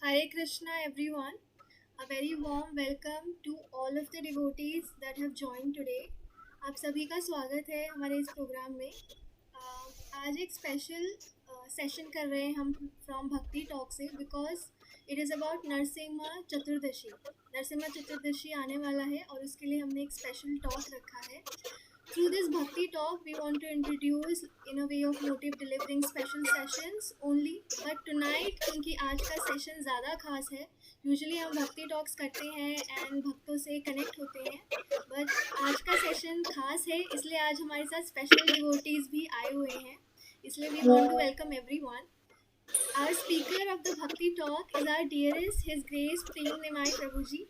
Hare Krishna, everyone. A very warm welcome to all of the devotees that have joined today. आप सभी का स्वागत है हमारे इस प्रोग्राम में। आज एक स्पेशल सेशन कर रहे हैं हम फ्रॉम भक्ति टॉक से because it is about Narasimha Chaturdashi. Narasimha Chaturdashi आने वाला है और उसके लिए हमने एक स्पेशल टॉक रखा है। Through this Bhakti talk, we want to introduce in a way of motive delivering special sessions only. But tonight, क्योंकि आज का सेशन ज़्यादा खास है, यूजुअली हम भक्ति टॉक्स करते हैं एंड भक्तों से कनेक्ट होते हैं, बट आज का सेशन खास है इसलिए आज हमारे साथ स्पेशल डिवोटीज भी आए हुए हैं, इसलिए we want to welcome everyone. Our speaker of the Bhakti talk is our dearest, His Grace Prem Nimai Prabhuji.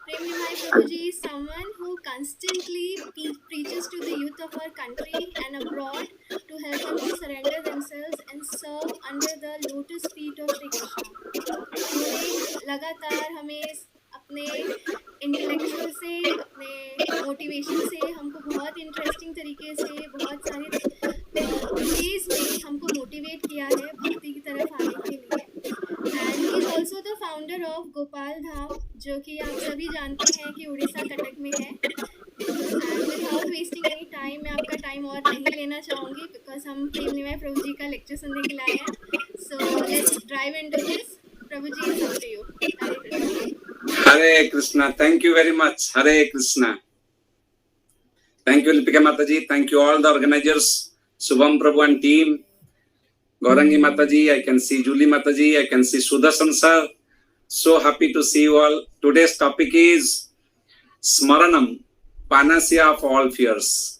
Prem Nimai Prabhuji is someone who constantly preaches to the youth of our country and abroad to help them to surrender themselves and serve under the lotus feet of Shri Krishna. उन्होंने लगातार हमें अपने intellectual से, अपने motivation से हमको बहुत interesting तरीके से बहुत सारे वेज में हमको मोटिवेट किया है भक्ति की तरफ आने के लिए. And he is also the founder of Gopal Dham, जो कि आप सभी जानते हैं कि उड़ीसा कटक में है. And without wasting any time, मैं आपका टाइम और नहीं लेना चाहूँगी बिकॉज हम प्रेम निमाय प्रभु जी का लेक्चर सुनने के लिए आए हैं. So let's drive into this. प्रभु जी, it's up to you. Hare Krishna. Thank you very much. Hare Krishna. Thank you, Lipika Mataji. Thank you all the organizers, Subham Prabhu and team. Gaurangi Mataji, I can see Julie Mataji, I can see Sudarshan sir. So happy to see you all. Today's topic is Smaranam, panacea of all fears.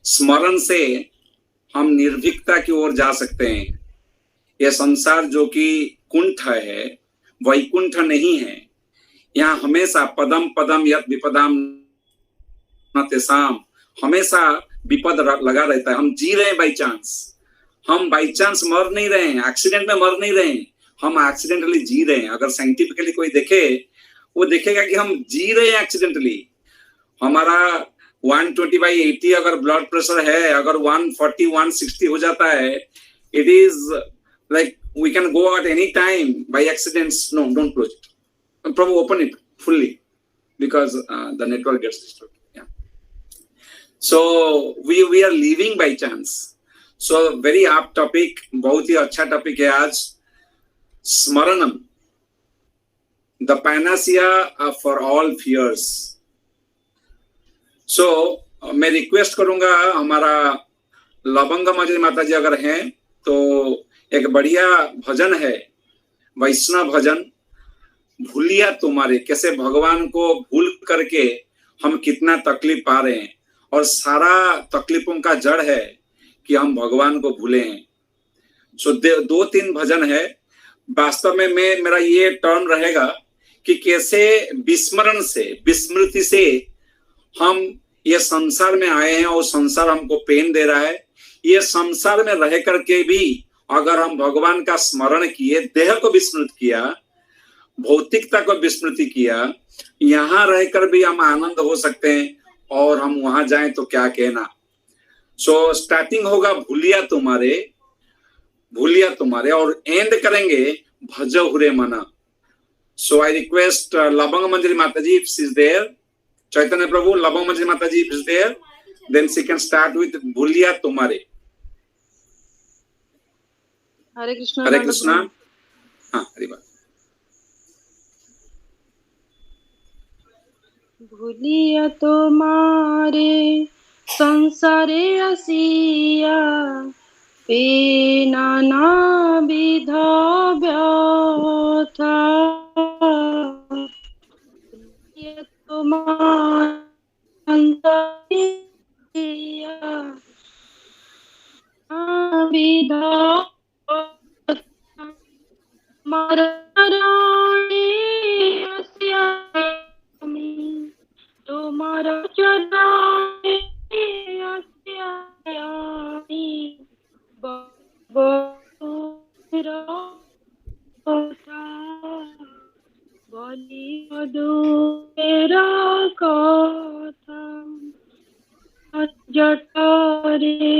स्मरण से हम निर्भीकता की ओर जा सकते हैं. यह संसार जो कि कुंठ है, वैकुंठ नहीं है. यहाँ हमेशा पदम पदम यत विपदाम तेसाम, हमेशा विपद लगा रहता है. हम जी रहे हैं बाई चांस, हम बाई चांस मर नहीं रहे हैं, एक्सीडेंट में मर नहीं रहे हैं, हम एक्सीडेंटली जी रहे हैं. अगर साइंटिफिकली कोई देखे, वो देखेगा कि हम जी रहे हैं एक्सीडेंटली. हमारा 120/80 अगर ब्लड प्रेशर है, अगर 140 160 हो जाता है, it is like we can go out any time by accidents. No, don't close it. प्रभु, open it fully because the network gets disturbed. Yeah. So we are living by chance. So very apt topic, बहुत ही अच्छा topic है आज. स्मरणम, the panacea for all fears. So मैं request करूंगा, हमारा लवंग मजरी माता जी अगर हैं तो एक बढ़िया भजन है, वैष्णव भजन, भूलिया तुम्हारे. कैसे भगवान को भूल करके हम कितना तकलीफ पा रहे हैं, और सारा तकलीफों का जड़ है कि हम भगवान को भूले हैं. सो 2-3 भजन है. वास्तव में मेरा ये टर्न रहेगा कि कैसे विस्मरण से, विस्मृति से हम ये संसार में आए हैं और संसार हमको पेन दे रहा है. ये संसार में रह करके भी अगर हम भगवान का स्मरण किए, देह को विस्मृत किया, भौतिकता को विस्मृति किया, यहाँ रहकर भी हम आनंद हो सकते हैं, और हम वहां जाएं तो क्या कहना. सो स्टार्टिंग होगा भूलिया तुम्हारे, भूलिया तुम्हारे, और एंड करेंगे भज हुरे मना. सो I request Lavang Manjari Mata ji, if she is there. Chaitanya Prabhu, Lavang Manjari Mata ji, if is there, then she can start with भूलिया तुम्हारे. हरे कृष्णा. हरे कृष्णा. हाँ, हरी बात. भूलिया तुम्हारे संसारे आसिया, पे नाना विधा व्यथा. भूलिया तुम्हारे संसारे आसिया, विधा मरणारे आसिया, तुम्हारा चराए आसियानी, बलि मधुरा कथा, जठरे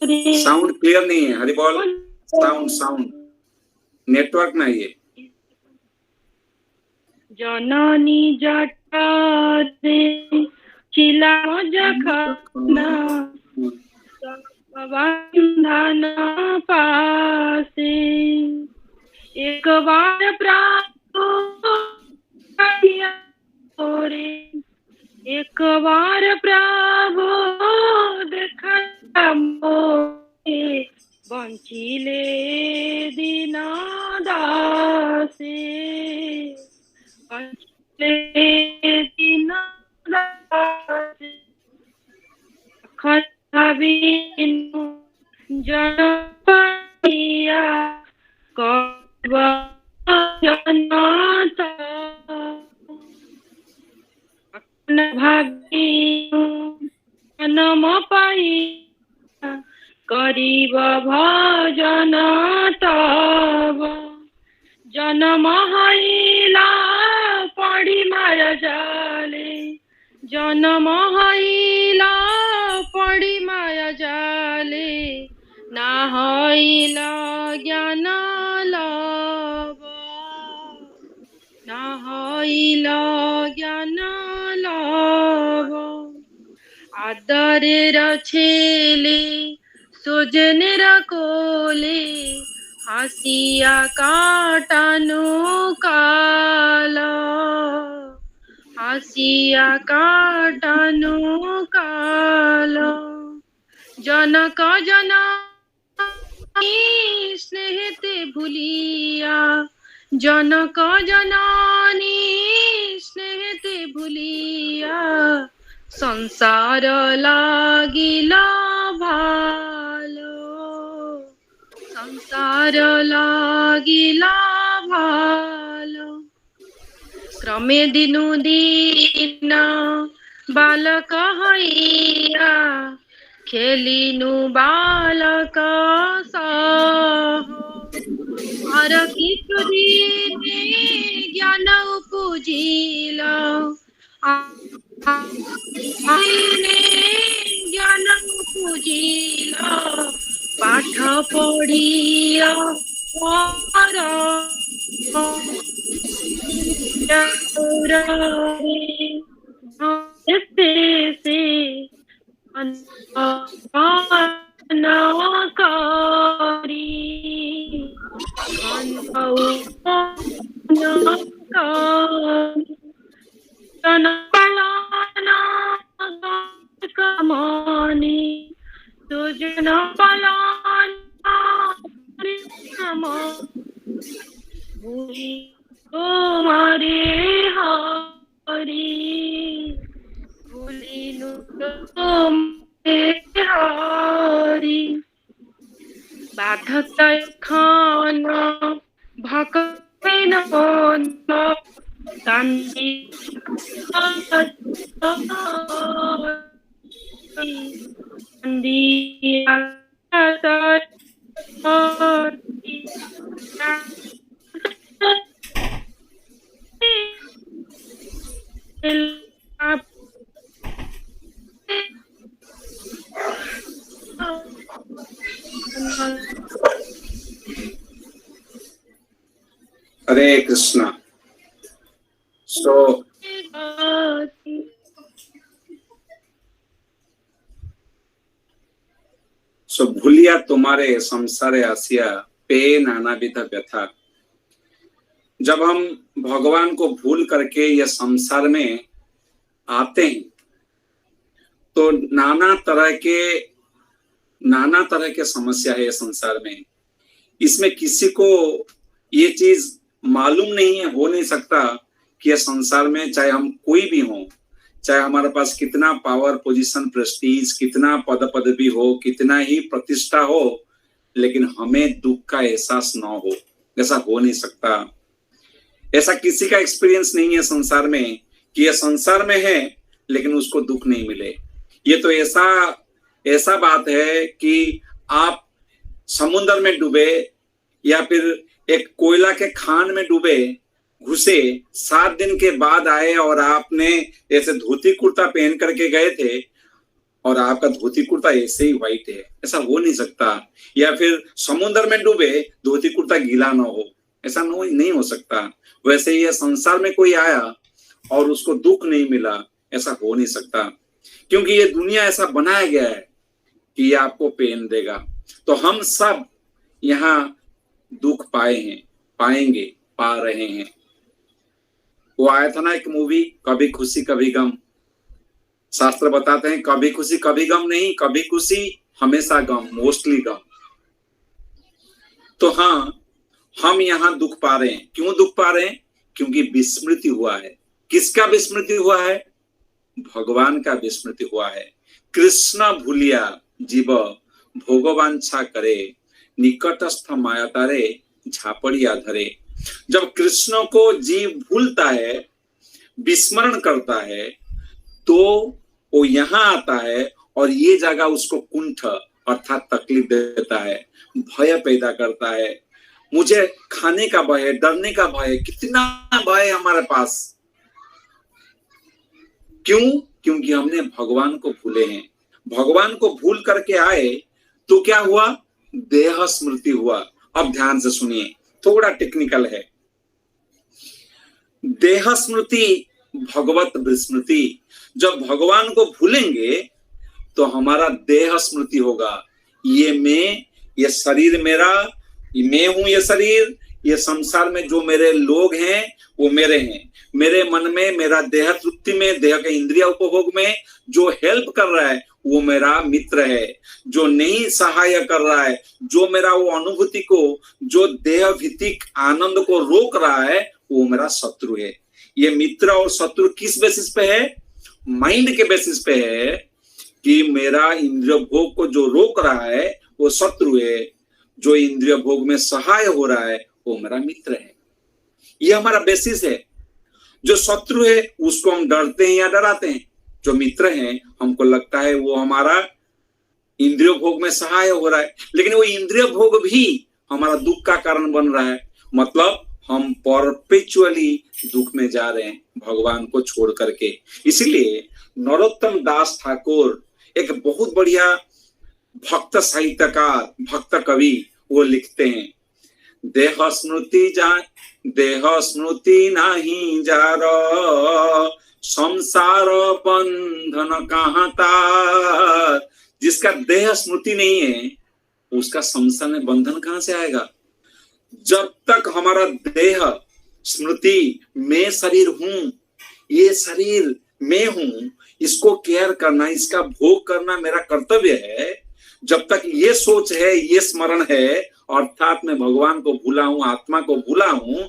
साउंड क्लियर नहीं है, हरि बोल। साउंड नेटवर्क में आइए। जननी जटारे चिला जखना बंधन पासे एक बार प्रभु रे एक बार प्रभु देखा मोरे बंचिले दिन दासे बंचिले दिन दासे खबिनु जनपदिया कब जनता भागिनु जन्म पाई करीब भजन तब जन्म हईला पड़ी माया जाले जन्म हईला पड़ी माया जाले ना हईला ज्ञान लब ना हईला ज्ञान लब आदरेर छेले सोजनेर कोले हासिया काटानो काल हासिया काटानो काल जनक जननी स्नेहते भूलिया जनक जननी स्नेहते भूलिया संसार लागिला भालो संसार लागिला भालो क्रमे दिनु दिन बालक हईया खेलिनु बालक सह हर किछु दिने ज्ञान उपजिल ज्ञान उपजिल पाठ पढ़िया से कमानी तुझन पलाना भूली तुम्हारे हरी भूली हरी बाधक खान भक्तिन कांदी हरे कृष्णा। सो भूलिया तुम्हारे संसारे आसिया पे नानाविध व्यथा। जब हम भगवान को भूल करके यह संसार में आते हैं तो नाना तरह के समस्या है संसार में। इसमें किसी को ये चीज मालूम नहीं है, हो नहीं सकता कि यह संसार में चाहे हम कोई भी हो, चाहे हमारे पास कितना पावर पोजीशन प्रेस्टीज कितना पद पदवी हो कितना ही प्रतिष्ठा हो, लेकिन हमें दुख का एहसास ना हो, ऐसा हो नहीं सकता। ऐसा किसी का एक्सपीरियंस नहीं है संसार में कि यह संसार में है लेकिन उसको दुख नहीं मिले। ये तो ऐसा बात है कि आप समुद्र में डूबे या फिर एक कोयला के खान में डूबे घुसे, 7 दिन के बाद आए और आपने ऐसे धोती कुर्ता पहन करके गए थे और आपका धोती कुर्ता ऐसे ही व्हाइट है, ऐसा हो नहीं सकता। या फिर समुद्र में डूबे धोती कुर्ता गीला ना हो, ऐसा नहीं हो सकता। वैसे ये संसार में कोई आया और उसको दुख नहीं मिला, ऐसा हो नहीं सकता, क्योंकि ये दुनिया ऐसा बनाया गया है कि ये आपको पेन देगा। तो हम सब यहाँ दुख पाए हैं, पाएंगे, पा रहे हैं। वो आया था ना एक मूवी, कभी खुशी कभी गम। शास्त्र बताते हैं कभी खुशी कभी गम नहीं, कभी खुशी हमेशा गम, मोस्टली गम। तो हाँ, हम यहाँ दुख पा रहे हैं। क्यों दुख पा रहे हैं? क्योंकि विस्मृति हुआ है। किसका विस्मृति हुआ है? भगवान का विस्मृति हुआ है। कृष्ण भूलिया जीव भोगवांछा करे, निकटस्थ माया तारे झापड़िया धरे। जब कृष्ण को जीव भूलता है, विस्मरण करता है, तो वो यहाँ आता है और ये जगह उसको कुंठ अर्थात तकलीफ देता है, भय पैदा करता है। मुझे खाने का भय है, डरने का भय है, कितना भय है हमारे पास। क्यों? क्योंकि हमने भगवान को भूले हैं। भगवान को भूल करके आए तो क्या हुआ? देह स्मृति हुआ। अब ध्यान से सुनिए, थोड़ा टेक्निकल है। देह स्मृति भगवत विस्मृति। जब भगवान को भूलेंगे तो हमारा देह स्मृति होगा। ये मैं, ये शरीर मेरा, ये मैं हूं, ये शरीर, ये संसार में जो मेरे लोग हैं वो मेरे हैं। मेरे मन में, मेरा देह तृप्ति में, देह के इंद्रिय उपभोग में जो हेल्प कर रहा है वो मेरा मित्र है। जो नहीं सहाय कर रहा है, जो मेरा वो अनुभूति को, जो देह भीतिक आनंद को रोक रहा है, वो मेरा शत्रु है। ये मित्र और शत्रु किस बेसिस पे है? माइंड के बेसिस पे है कि मेरा इंद्रिय भोग को जो रोक रहा है वो शत्रु है, जो इंद्रिय भोग में सहाय हो रहा है वो मेरा मित्र है। ये हमारा बेसिस है। जो शत्रु है उसको हम डरते हैं या डराते हैं। जो मित्र है हमको लगता है वो हमारा इंद्रिय भोग में सहाय हो रहा है, लेकिन वो इंद्रिय भोग भी हमारा दुख का कारण बन रहा है। मतलब हम परपेचुअली दुख में जा रहे हैं भगवान को छोड़ करके। इसीलिए नरोत्तम दास ठाकुर एक बहुत बढ़िया भक्त साहित्यकार, भक्त कवि, वो लिखते हैं, देह स्मृति नहीं जार, संसार बंधन कहाँ तार। जिसका देह स्मृति नहीं है उसका संसार में बंधन कहां से आएगा? जब तक हमारा देह स्मृति, मैं शरीर हूं, ये शरीर मैं हूं, इसको केयर करना, इसका भोग करना मेरा कर्तव्य है, जब तक ये सोच है, ये स्मरण है, अर्थात मैं भगवान को भूला हूं, आत्मा को भूला हूं,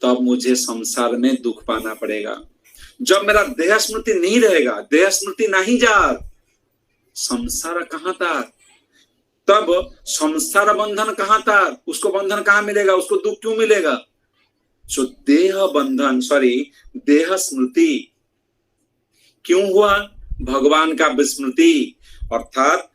तब मुझे संसार में दुख पाना पड़ेगा। जब मेरा देह स्मृति नहीं रहेगा, देह स्मृति नहीं जा, संसार कहां था? तब संसार बंधन कहां था? उसको बंधन कहां मिलेगा? उसको दुख क्यों मिलेगा? जो देह बंधन, देह स्मृति क्यों हुआ? भगवान का विस्मृति, अर्थात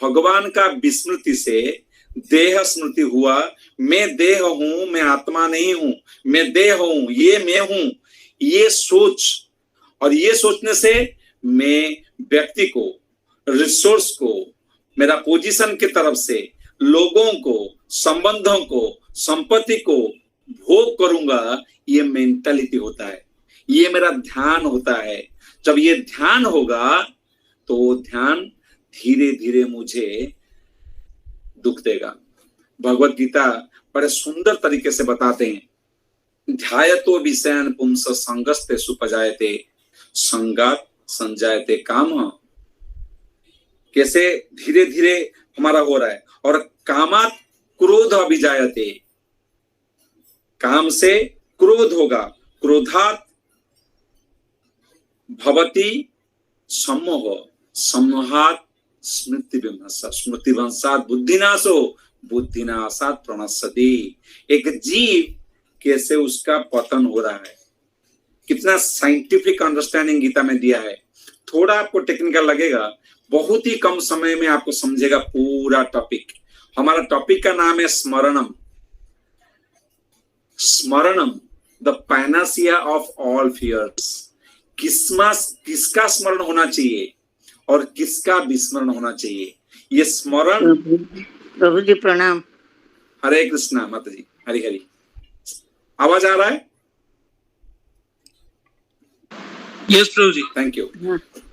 भगवान का विस्मृति से देह स्मृति हुआ। मैं देह हूं, मैं आत्मा नहीं हूं, मैं देह हूं, ये मैं हूं, ये सोच, और ये सोचने से मैं व्यक्ति को, रिसोर्स को, मेरा पोजीशन की तरफ से लोगों को, संबंधों को, संपत्ति को भोग करूंगा। ये मेंटालिटी होता है, ये मेरा ध्यान होता है। जब ये ध्यान होगा तो वो ध्यान धीरे धीरे मुझे दुख देगा। भगवत गीता बड़े सुंदर तरीके से बताते हैं, ध्यायतो विषयान पुंस संगस्ते सुपजायते संगात संजायते काम। कैसे धीरे धीरे हमारा हो रहा है। और कामात क्रोध अभिजायते, काम से क्रोध होगा, क्रोधात भवति सम्मोह, सम्मोहात स्मृतिभंसात बुद्धिनाशो, बुद्धिनाशात प्रणश्यति। एक जीव कैसे उसका पतन हो रहा है, कितना साइंटिफिक अंडरस्टैंडिंग गीता में दिया है। थोड़ा आपको टेक्निकल लगेगा, बहुत ही कम समय में आपको समझेगा पूरा टॉपिक। हमारा टॉपिक का नाम है स्मरणम। स्मरणम, the Panacea of all fears. किसका स्मरण होना चाहिए? और किसका विस्मरण होना चाहिए। ये स्मरण। प्रभु जी प्रणाम। हरे कृष्णा माता जी, हरि हरि। आवाज आ रहा है? Yes Prabhu ji. Thank you,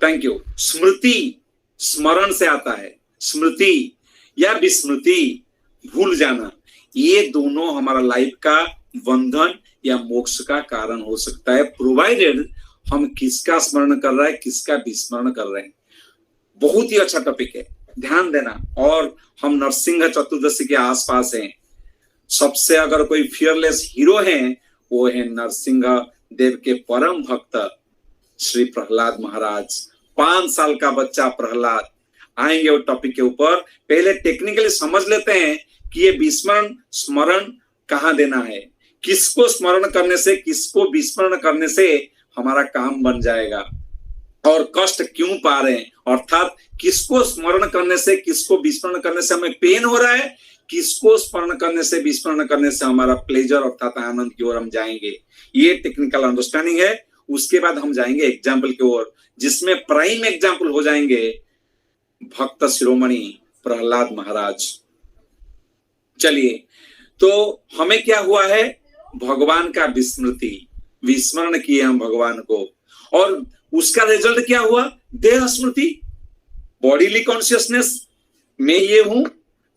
thank you. स्मृति स्मरण से आता है, स्मृति या विस्मृति, भूल जाना, ये दोनों हमारा लाइफ का बंधन या मोक्ष का कारण हो सकता है, प्रोवाइडेड हम किसका स्मरण कर रहे हैं, किसका विस्मरण कर रहे हैं। बहुत ही अच्छा टॉपिक है, ध्यान देना। और हम नरसिंह चतुर्दशी के आसपास हैं। सबसे अगर कोई फियरलेस हीरो है वो है नरसिंह देव के परम भक्त श्री प्रहलाद महाराज। 5 साल का बच्चा प्रहलाद। आएंगे वो टॉपिक के ऊपर। पहले टेक्निकली समझ लेते हैं कि ये विस्मरण स्मरण कहाँ देना है, किसको स्मरण करने से, किसको विस्मरण करने से हमारा काम बन जाएगा और कष्ट क्यों पा रहे हैं, अर्थात किसको स्मरण करने से, किसको विस्मरण करने से हमें पेन हो रहा है, किसको स्मरण करने से, विस्मरण करने से हमारा प्लेजर अर्थात आनंद की ओर हम जाएंगे। ये टेक्निकल अंडरस्टैंडिंग है। उसके बाद हम जाएंगे एग्जाम्पल की ओर, जिसमें प्राइम एग्जाम्पल हो जाएंगे भक्त शिरोमणि प्रहलाद महाराज। चलिए, तो हमें क्या हुआ है, भगवान का विस्मृति, विस्मरण किए हम भगवान को, और उसका रिजल्ट क्या हुआ, देह स्मृति, बॉडीली कॉन्शियसनेस। मैं ये हूं,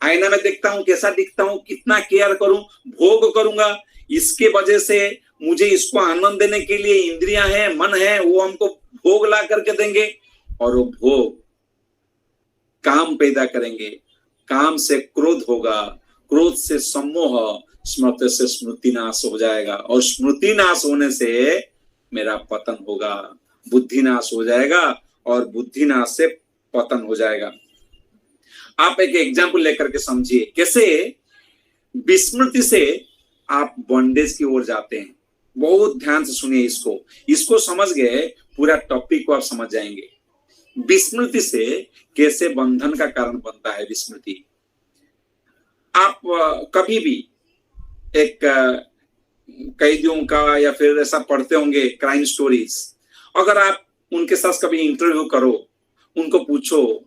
आईना में देखता हूं कैसा दिखता हूं, कितना केयर करूं, भोग करूंगा, इसके वजह से मुझे इसको आनंद देने के लिए इंद्रियां हैं, मन है, वो हमको भोग ला करके देंगे, और वो भोग काम पैदा करेंगे, काम से क्रोध होगा, क्रोध से सम्मोह, स्मृति से स्मृति नाश हो जाएगा, और स्मृति नाश होने से मेरा पतन होगा, बुद्धि नाश हो जाएगा, और बुद्धि नाश से पतन हो जाएगा। आप एक एग्जाम्पल लेकर के समझिए कैसे विस्मृति से आप बॉन्डेज की ओर जाते हैं। बहुत ध्यान से सुनिए इसको समझ गए पूरा टॉपिक को आप समझ जाएंगे। विस्मृति से कैसे बंधन का कारण बनता है विस्मृति। आप कभी भी एक कैदियों का या फिर ऐसा पढ़ते होंगे क्राइम स्टोरीज, अगर आप उनके साथ कभी इंटरव्यू करो, उनको पूछो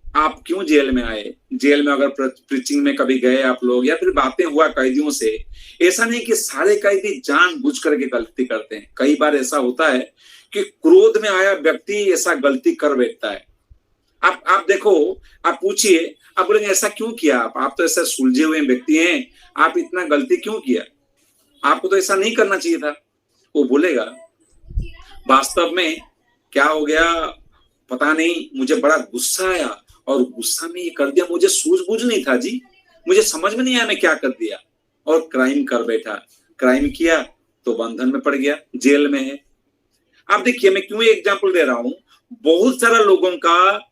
आप क्यों जेल में आए, जेल में अगर प्रीचिंग में कभी गए आप लोग, या फिर बातें हुआ कैदियों से, ऐसा नहीं कि सारे कैदी जानबूझ करके गलती करते हैं। कई बार ऐसा होता है कि क्रोध में आया व्यक्ति ऐसा गलती कर बैठता है। आप देखो, आप पूछिए, आप बोलेंगे ऐसा क्यों किया आप तो ऐसा सुलझे हुए व्यक्ति हैं, आप इतना गलती क्यों किया, आपको तो ऐसा नहीं करना चाहिए था। वो बोलेगा वास्तव में क्या हो गया पता नहीं, मुझे बड़ा गुस्सा आया और गुस्सा में ये कर दिया, मुझे सूझबूझ नहीं था जी, मुझे समझ में नहीं आया मैं क्या कर दिया, और क्राइम कर बैठा। क्राइम किया तो बंधन में पड़ गया, जेल में है। आप देखिए मैं क्यों एग्जांपल दे रहा हूं, बहुत सारा लोगों का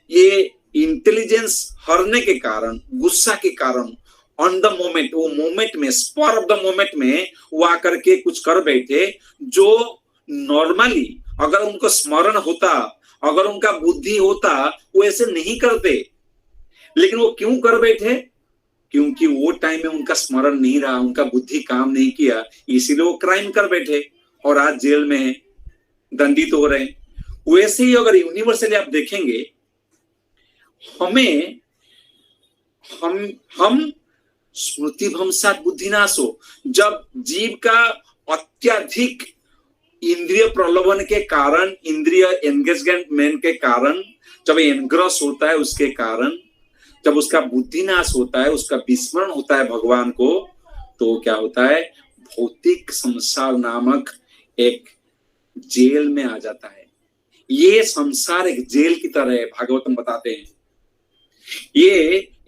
ये इंटेलिजेंस हारने के कारण, गुस्सा के कारण, ऑन द मोमेंट, वो मोमेंट में, स्पर ऑफ द मोमेंट में वो आकर के कुछ कर बैठे जो नॉर्मली अगर उनको स्मरण होता, अगर उनका बुद्धि होता, वो ऐसे नहीं करते। लेकिन वो क्यों कर बैठे, क्योंकि वो टाइम में उनका स्मरण नहीं रहा, उनका बुद्धि काम नहीं किया, इसीलिए वो क्राइम कर बैठे और आज जेल में है, दंडित हो रहे हैं। वैसे ही अगर यूनिवर्सली आप देखेंगे, हम स्मृति भ्रंशात बुद्धिनाशो, जब जीव का अत्यधिक इंद्रिय प्रलोभन के कारण, इंद्रिय एंगेजमेंट के कारण, जब एनग्रस होता है उसके कारण, जब उसका बुद्धि नाश होता है, उसका विस्मरण होता है भगवान को, तो क्या होता है, भौतिक संसार नामक एक जेल में आ जाता है। ये संसार एक जेल की तरह है, भागवतम बताते हैं। ये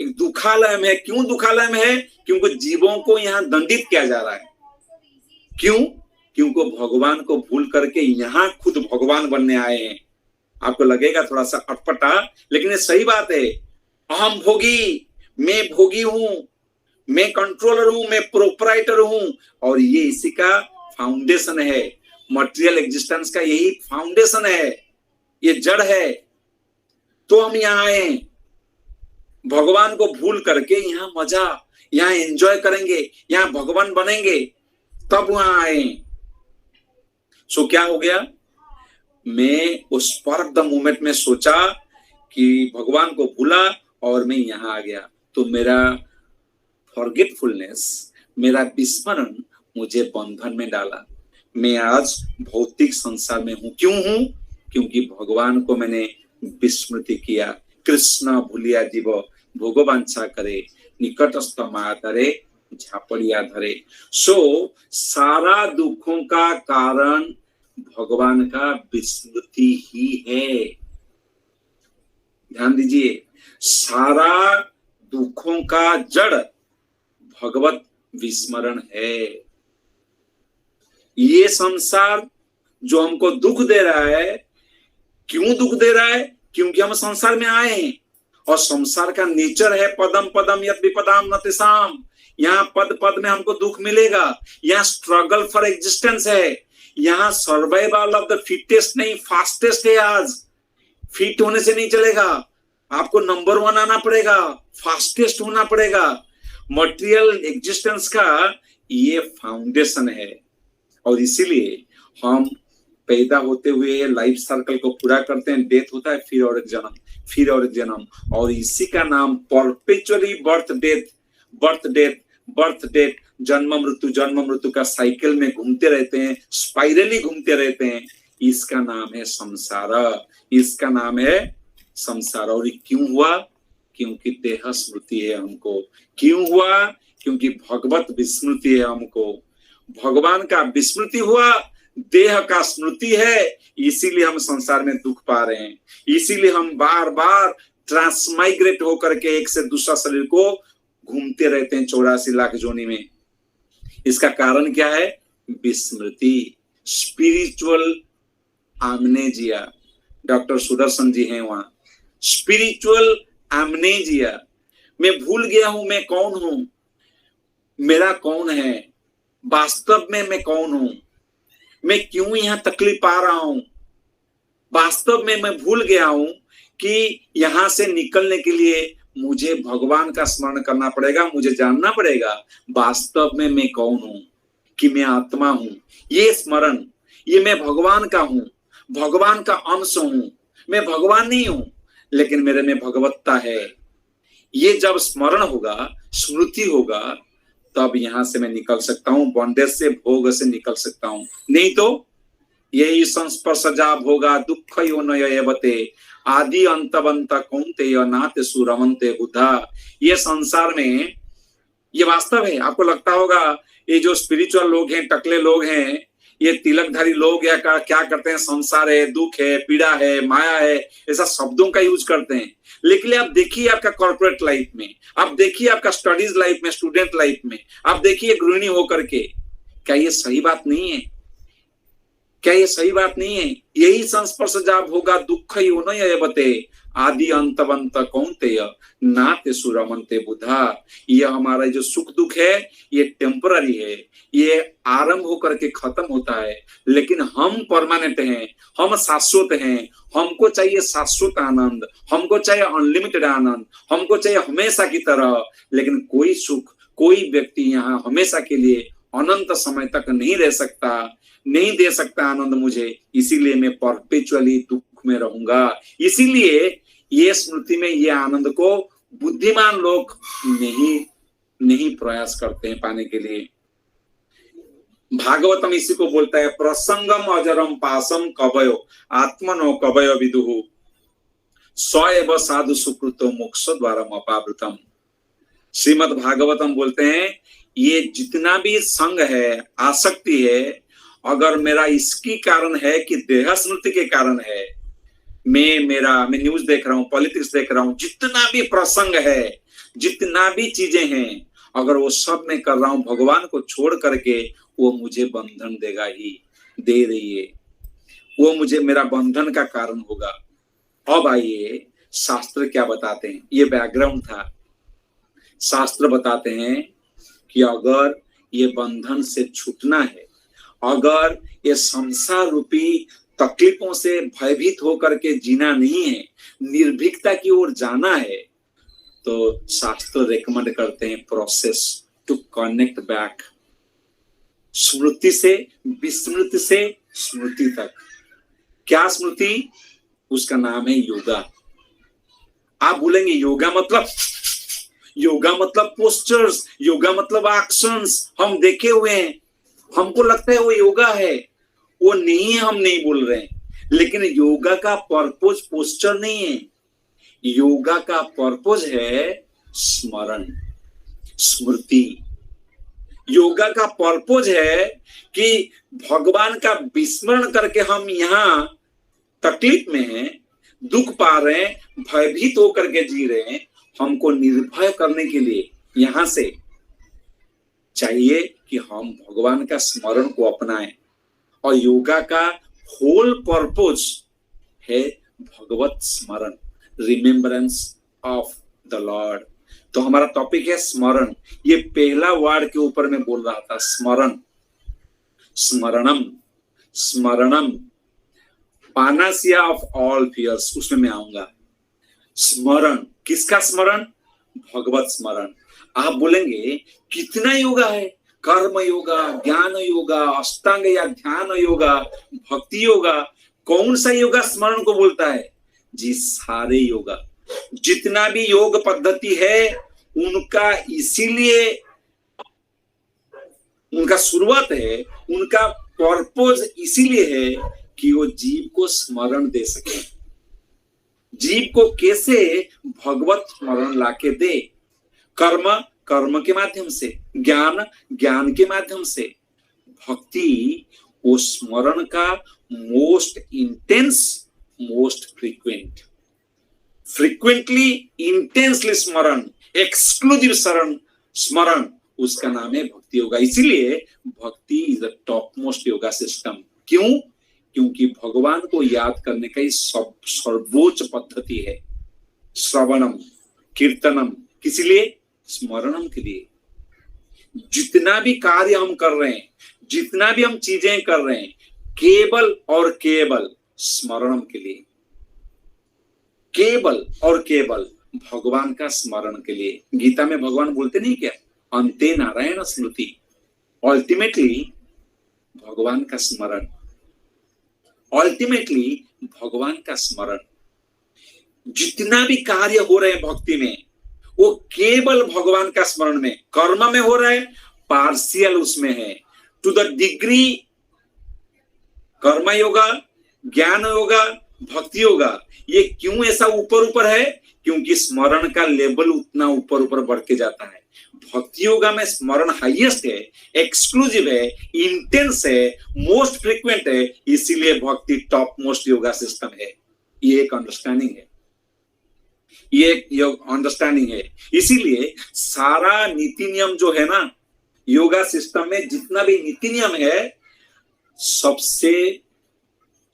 एक दुखालय में है। क्यों दुखालय में है, क्योंकि जीवों को यहाँ दंडित किया जा रहा है। क्यों, क्योंकि भगवान को भूल करके यहाँ खुद भगवान बनने आए हैं। आपको लगेगा थोड़ा सा अटपटा, लेकिन ये सही बात है। अहम भोगी, मैं भोगी हूं, मैं कंट्रोलर हूं, मैं प्रोपराइटर हूं, और ये इसी का फाउंडेशन है। मटेरियल एग्जिस्टेंस का यही फाउंडेशन है, ये जड़ है। तो हम यहाँ आए भगवान को भूल करके, यहाँ मजा, यहाँ एंजॉय करेंगे, यहाँ भगवान बनेंगे, तब वहां आए। सो क्या हो गया, मैं उस स्पर्क द मोमेंट में सोचा कि भगवान को भूला और मैं यहाँ आ गया। तो मेरा फॉरगेटफुलनेस, मेरा विस्मरण मुझे बंधन में डाला। मैं आज भौतिक संसार में हूँ। क्यों हूँ? क्योंकि भगवान को मैंने विस्मृति किया। कृष्ण भूलिया जीव भोगवांछा करे, निकटस्थ माया धरे झापड़िया धरे। सो सारा दुखों का कारण भगवान का विस्मृति ही है। ध्यान दीजिए, सारा दुखों का जड़ भगवत विस्मरण है। ये संसार जो हमको दुख दे रहा है, क्यों दुख दे रहा है? क्योंकि हम संसार में आए हैं और संसार का नेचर है पदम पदम यद विपदाम नतिसाम। यहाँ पद पद में हमको दुख मिलेगा। यहाँ स्ट्रगल फॉर एग्जिस्टेंस है। यहाँ सर्वाइवल ऑफ द फिटेस्ट नहीं, फास्टेस्ट है। आज फिट होने से नहीं चलेगा, आपको नंबर 1 आना पड़ेगा, फास्टेस्ट होना पड़ेगा। मटेरियल एग्जिस्टेंस का ये फाउंडेशन है। और इसीलिए हम पैदा होते हुए लाइफ सर्कल को पूरा करते हैं, डेथ होता है, फिर और एक जन्म, फिर और एक जन्म, और इसी का नाम perpetually birth death, birth death, birth death, जन्म मृत्यु का साइकिल में घूमते रहते हैं, स्पाइरली घूमते रहते हैं। इसका नाम है संसार, इसका नाम है संसार। और ये क्यों हुआ? क्योंकि देह स्मृति है हमको। क्यों हुआ? क्योंकि भगवत विस्मृति है हमको। भगवान का विस्मृति हुआ, देह का स्मृति है, इसीलिए हम संसार में दुख पा रहे हैं। इसीलिए हम बार बार ट्रांसमाइग्रेट होकर के एक से दूसरा शरीर को घूमते रहते हैं 84 लाख जोनी में। इसका कारण क्या है? विस्मृति, spiritual amnesia. Doctor Sudarshan ji हैं वहां। स्पिरिचुअल एमनेजिया, मैं भूल गया हूं मैं कौन हूं, मेरा कौन है, वास्तव में मैं कौन हूं, मैं क्यों यहां तकलीफ पा रहा हूं। वास्तव में मैं भूल गया हूं कि यहां से निकलने के लिए मुझे भगवान का स्मरण करना पड़ेगा। मुझे जानना पड़ेगा वास्तव में मैं कौन हूं, कि मैं आत्मा हूं। ये स्मरण, ये मैं भगवान का हूं, भगवान का अंश हूं। मैं भगवान नहीं हूं, लेकिन मेरे में भगवत्ता है। ये जब स्मरण होगा, स्मृति होगा, तब यहां से मैं निकल सकता हूं, बॉन्डेज से, भोग से निकल सकता हूं। नहीं तो यही संस्पर्शजा भोगा दुख यो नयवते आदि अंतवंत कौनते नाते सुरमंते बुधा। ये संसार में ये वास्तव है। आपको लगता होगा ये जो स्पिरिचुअल लोग हैं, टकले लोग हैं, ये तिलकधारी लोग या क्या करते हैं, संसार है, दुख है, पीड़ा है, माया है, ऐसा शब्दों का यूज करते हैं। लेकिन आप देखिए आपका कॉर्पोरेट लाइफ में, आप देखिए आपका स्टडीज लाइफ में, स्टूडेंट लाइफ में, आप देखिए गृहिणी होकर के, क्या ये सही बात नहीं है? क्या ये सही बात नहीं है? यही संस्पर्श जाब होगा दुख यो नयवते आदि अंतवंत कौनतेय नाते सुरमंते बुधा। ये हमारा जो सुख दुख है ये टेम्पररी है, ये आरंभ होकर के खत्म होता है, लेकिन हम परमानेंट हैं, हम शाश्वत हैं। हमको चाहिए शाश्वत आनंद, हमको चाहिए अनलिमिटेड आनंद, हमको चाहिए हमेशा की तरह। लेकिन कोई सुख, कोई व्यक्ति यहाँ हमेशा के लिए अनंत समय तक नहीं रह सकता, नहीं दे सकता आनंद मुझे। इसीलिए मैं परपेचुअली दुख में रहूंगा। इसीलिए ये स्मृति में ये आनंद को बुद्धिमान लोग नहीं प्रयास करते हैं पाने के लिए। भागवतम इसी को बोलता है, प्रसंगम अजरम पासम कवयो आत्मनो कवयो विदुहु स्वयं साधु सुकृतो मोक्ष द्वारम अपावृतम। श्रीमद् भागवतम बोलते हैं ये जितना भी संग है, आसक्ति है, अगर मेरा इसकी कारण है कि देह स्मृति के कारण है, मैं न्यूज देख रहा हूँ, पॉलिटिक्स देख रहा हूँ, जितना भी प्रसंग है, जितना भी चीजें हैं, अगर वो सब मैं कर रहा हूँ भगवान को छोड़ करके, वो मुझे बंधन देगा ही, दे रही है, वो मुझे मेरा बंधन का कारण होगा। अब आइए शास्त्र क्या बताते हैं। ये बैकग्राउंड था। शास्त्र बताते हैं कि अगर ये बंधन से छूटना है, अगर ये संसार रूपी तकलीफों से भयभीत होकर के जीना नहीं है, निर्भीकता की ओर जाना है, तो शास्त्र रेकमेंड करते हैं प्रोसेस टू कनेक्ट बैक, स्मृति से विस्मृति से स्मृति तक। क्या स्मृति? उसका नाम है योगा। आप बोलेंगे योगा मतलब पोस्चर्स, योगा मतलब एक्शंस, हम देखे हुए हैं, हमको लगता है वो योगा है। वो नहीं है, हम नहीं बोल रहे हैं। लेकिन योगा का पर्पस पोस्चर नहीं है। योगा का पर्पस है स्मरण, स्मृति। योगा का पर्पस है कि भगवान का विस्मरण करके हम यहाँ तकलीफ में हैं, दुख पा रहे हैं, भयभीत होकर के जी रहे हैं, हमको निर्भय करने के लिए यहां से चाहिए कि हम भगवान का स्मरण को अपनाएं। और योगा का होल पर्पस है भगवत स्मरण, रिमेम्बरेंस ऑफ द लॉर्ड। तो हमारा टॉपिक है स्मरण। ये पहला वर्ड के ऊपर मैं बोल रहा था, स्मरण, स्मरणम, स्मरणम, पानासिया ऑफ ऑल फियर्स, उसमें मैं आऊंगा। स्मरण, किसका स्मरण? भगवत स्मरण। आप बोलेंगे कितना योगा है? कर्म योगा, ज्ञान योगा, अष्टांग या ध्यान योगा, भक्ति योगा, कौन सा योगा स्मरण को बोलता है? जी सारे योगा, जितना भी योग पद्धति है उनका, इसीलिए उनका शुरुआत है, उनका पर्पस इसीलिए है कि वो जीव को स्मरण दे सके। जीव को कैसे भगवत स्मरण लाके दे? कर्म, कर्म के माध्यम से, ज्ञान, ज्ञान के माध्यम से, भक्ति वो स्मरण का most intense, most frequent, frequently, intensely स्मरण, एक्सक्लूसिव स्मरण, उसका नाम है भक्ति योगा। इसीलिए भक्ति is the top most yoga system. क्यों? क्योंकि भगवान को याद करने का सर्वोच्च पद्धति है श्रवणम, कीर्तनम। किस लिए? स्मरणम के लिए। जितना भी कार्य हम कर रहे हैं, जितना भी हम चीजें कर रहे हैं, केवल और केवल स्मरणम के लिए, केवल और केवल भगवान का स्मरण के लिए। गीता में भगवान बोलते नहीं क्या? अंते नारायण स्मृति। अल्टीमेटली भगवान का स्मरण, अल्टीमेटली भगवान का स्मरण। जितना भी कार्य हो रहे हैं भक्ति में, वो केवल भगवान का स्मरण में। कर्म में हो रहा है, पार्शियल उसमें है। टू द डिग्री कर्म योगा, ज्ञान योगा, भक्ति योगा, ये क्यों ऐसा ऊपर ऊपर है? क्योंकि स्मरण का लेवल उतना ऊपर ऊपर बढ़ के जाता है। भक्ति योगा में स्मरण हाईएस्ट है, एक्सक्लूसिव है, इंटेंस है, मोस्ट फ्रीक्वेंट है, इसीलिए भक्ति टॉप मोस्ट योगा सिस्टम है। ये एक अंडरस्टैंडिंग है, ये एक अंडरस्टैंडिंग है। इसीलिए सारा नीति नियम जो है ना योगा सिस्टम में, जितना भी नीति नियम है, सबसे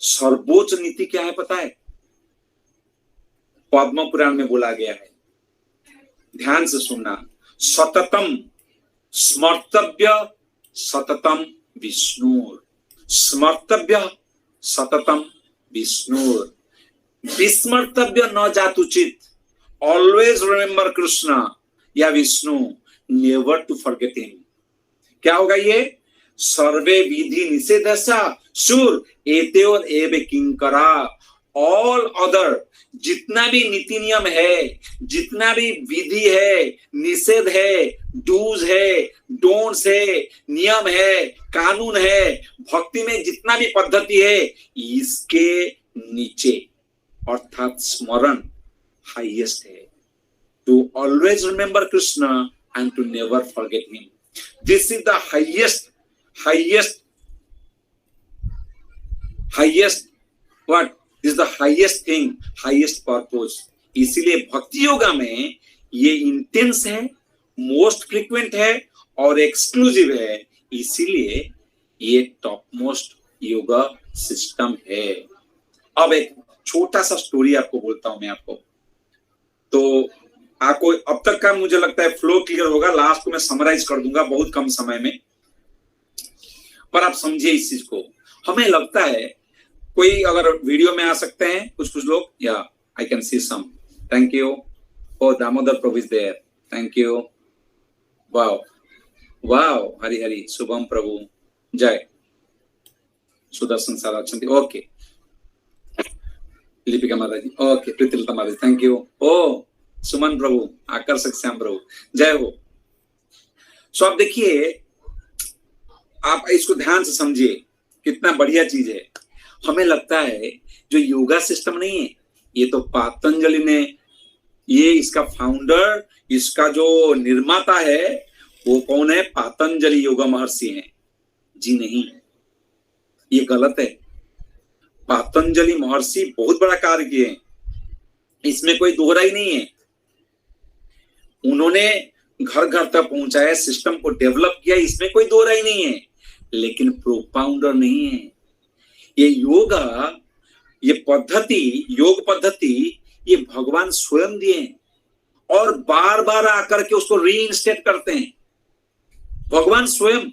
सर्वोच्च नीति क्या है पता है? पद्म पुराण में बोला गया है, ध्यान से सुनना। सततम स्मर्तव्य सततम विष्णुर, स्मर्तव्य सततम विष्णुर, विस्मर्तव्य न जातुचित। ऑलवेज रिमेम्बर कृष्ण या Vishnu, never to forget him. क्या होगा ये? सर्वे विधि निषेधस्या शूर एतेओर एव किंकरा। ऑल अदर, जितना भी नीति नियम है, जितना भी विधि है, निषेध है, डूज है, डोंट्स है, नियम है, कानून है, भक्ति में जितना भी पद्धति है, इसके नीचे अर्थात स्मरण हाईएस्ट है। To always remember Krishna and to never forget him, this is the highest what is the highest thing, highest purpose. इसीलिए भक्ति योगा में ये इंटेंस है, मोस्ट फ्रीक्वेंट है और एक्सक्लूसिव है। इसीलिए ये टॉप मोस्ट योगा सिस्टम है। अब एक छोटा सा स्टोरी आपको बोलता हूं मैं आपको, तो आपको अब तक का मुझे लगता है फ्लो क्लियर होगा। लास्ट को मैं समराइज कर दूंगा बहुत कम समय में, पर आप समझिए इस चीज को। हमें लगता है कोई अगर वीडियो में आ सकते हैं कुछ लोग, या I can see some, thank you. Oh Damodar Prabhu is there, thank you. Wow wow, Hari Hari, Shubham Prabhu, जय सुदर्शन सारा, ओके। लिपिका माता जी, okay, Pritilata Mata ji, thank you. ओ सुमन प्रभु, आकर्षक श्याम प्रभु, जय हो। सो आप देखिए, आप इसको ध्यान से समझिए, कितना बढ़िया चीज है। हमें लगता है जो योगा सिस्टम नहीं है, ये तो पतंजलि ने, ये इसका फाउंडर, इसका जो निर्माता है वो कौन है? पतंजलि योगा महर्षि हैं। जी नहीं, ये गलत है। पतंजलि महर्षि बहुत बड़ा कार्य किए हैं, इसमें कोई दोहरा ही नहीं है। उन्होंने घर घर तक पहुंचाया, सिस्टम को डेवलप किया, इसमें कोई दोहरा ही नहीं है, लेकिन प्रोपाउंडर नहीं है। ये योगा, ये पद्धति, योग पद्धति, ये भगवान स्वयं दिए हैं और बार बार आकर के उसको रीइंस्टेट करते हैं। भगवान स्वयं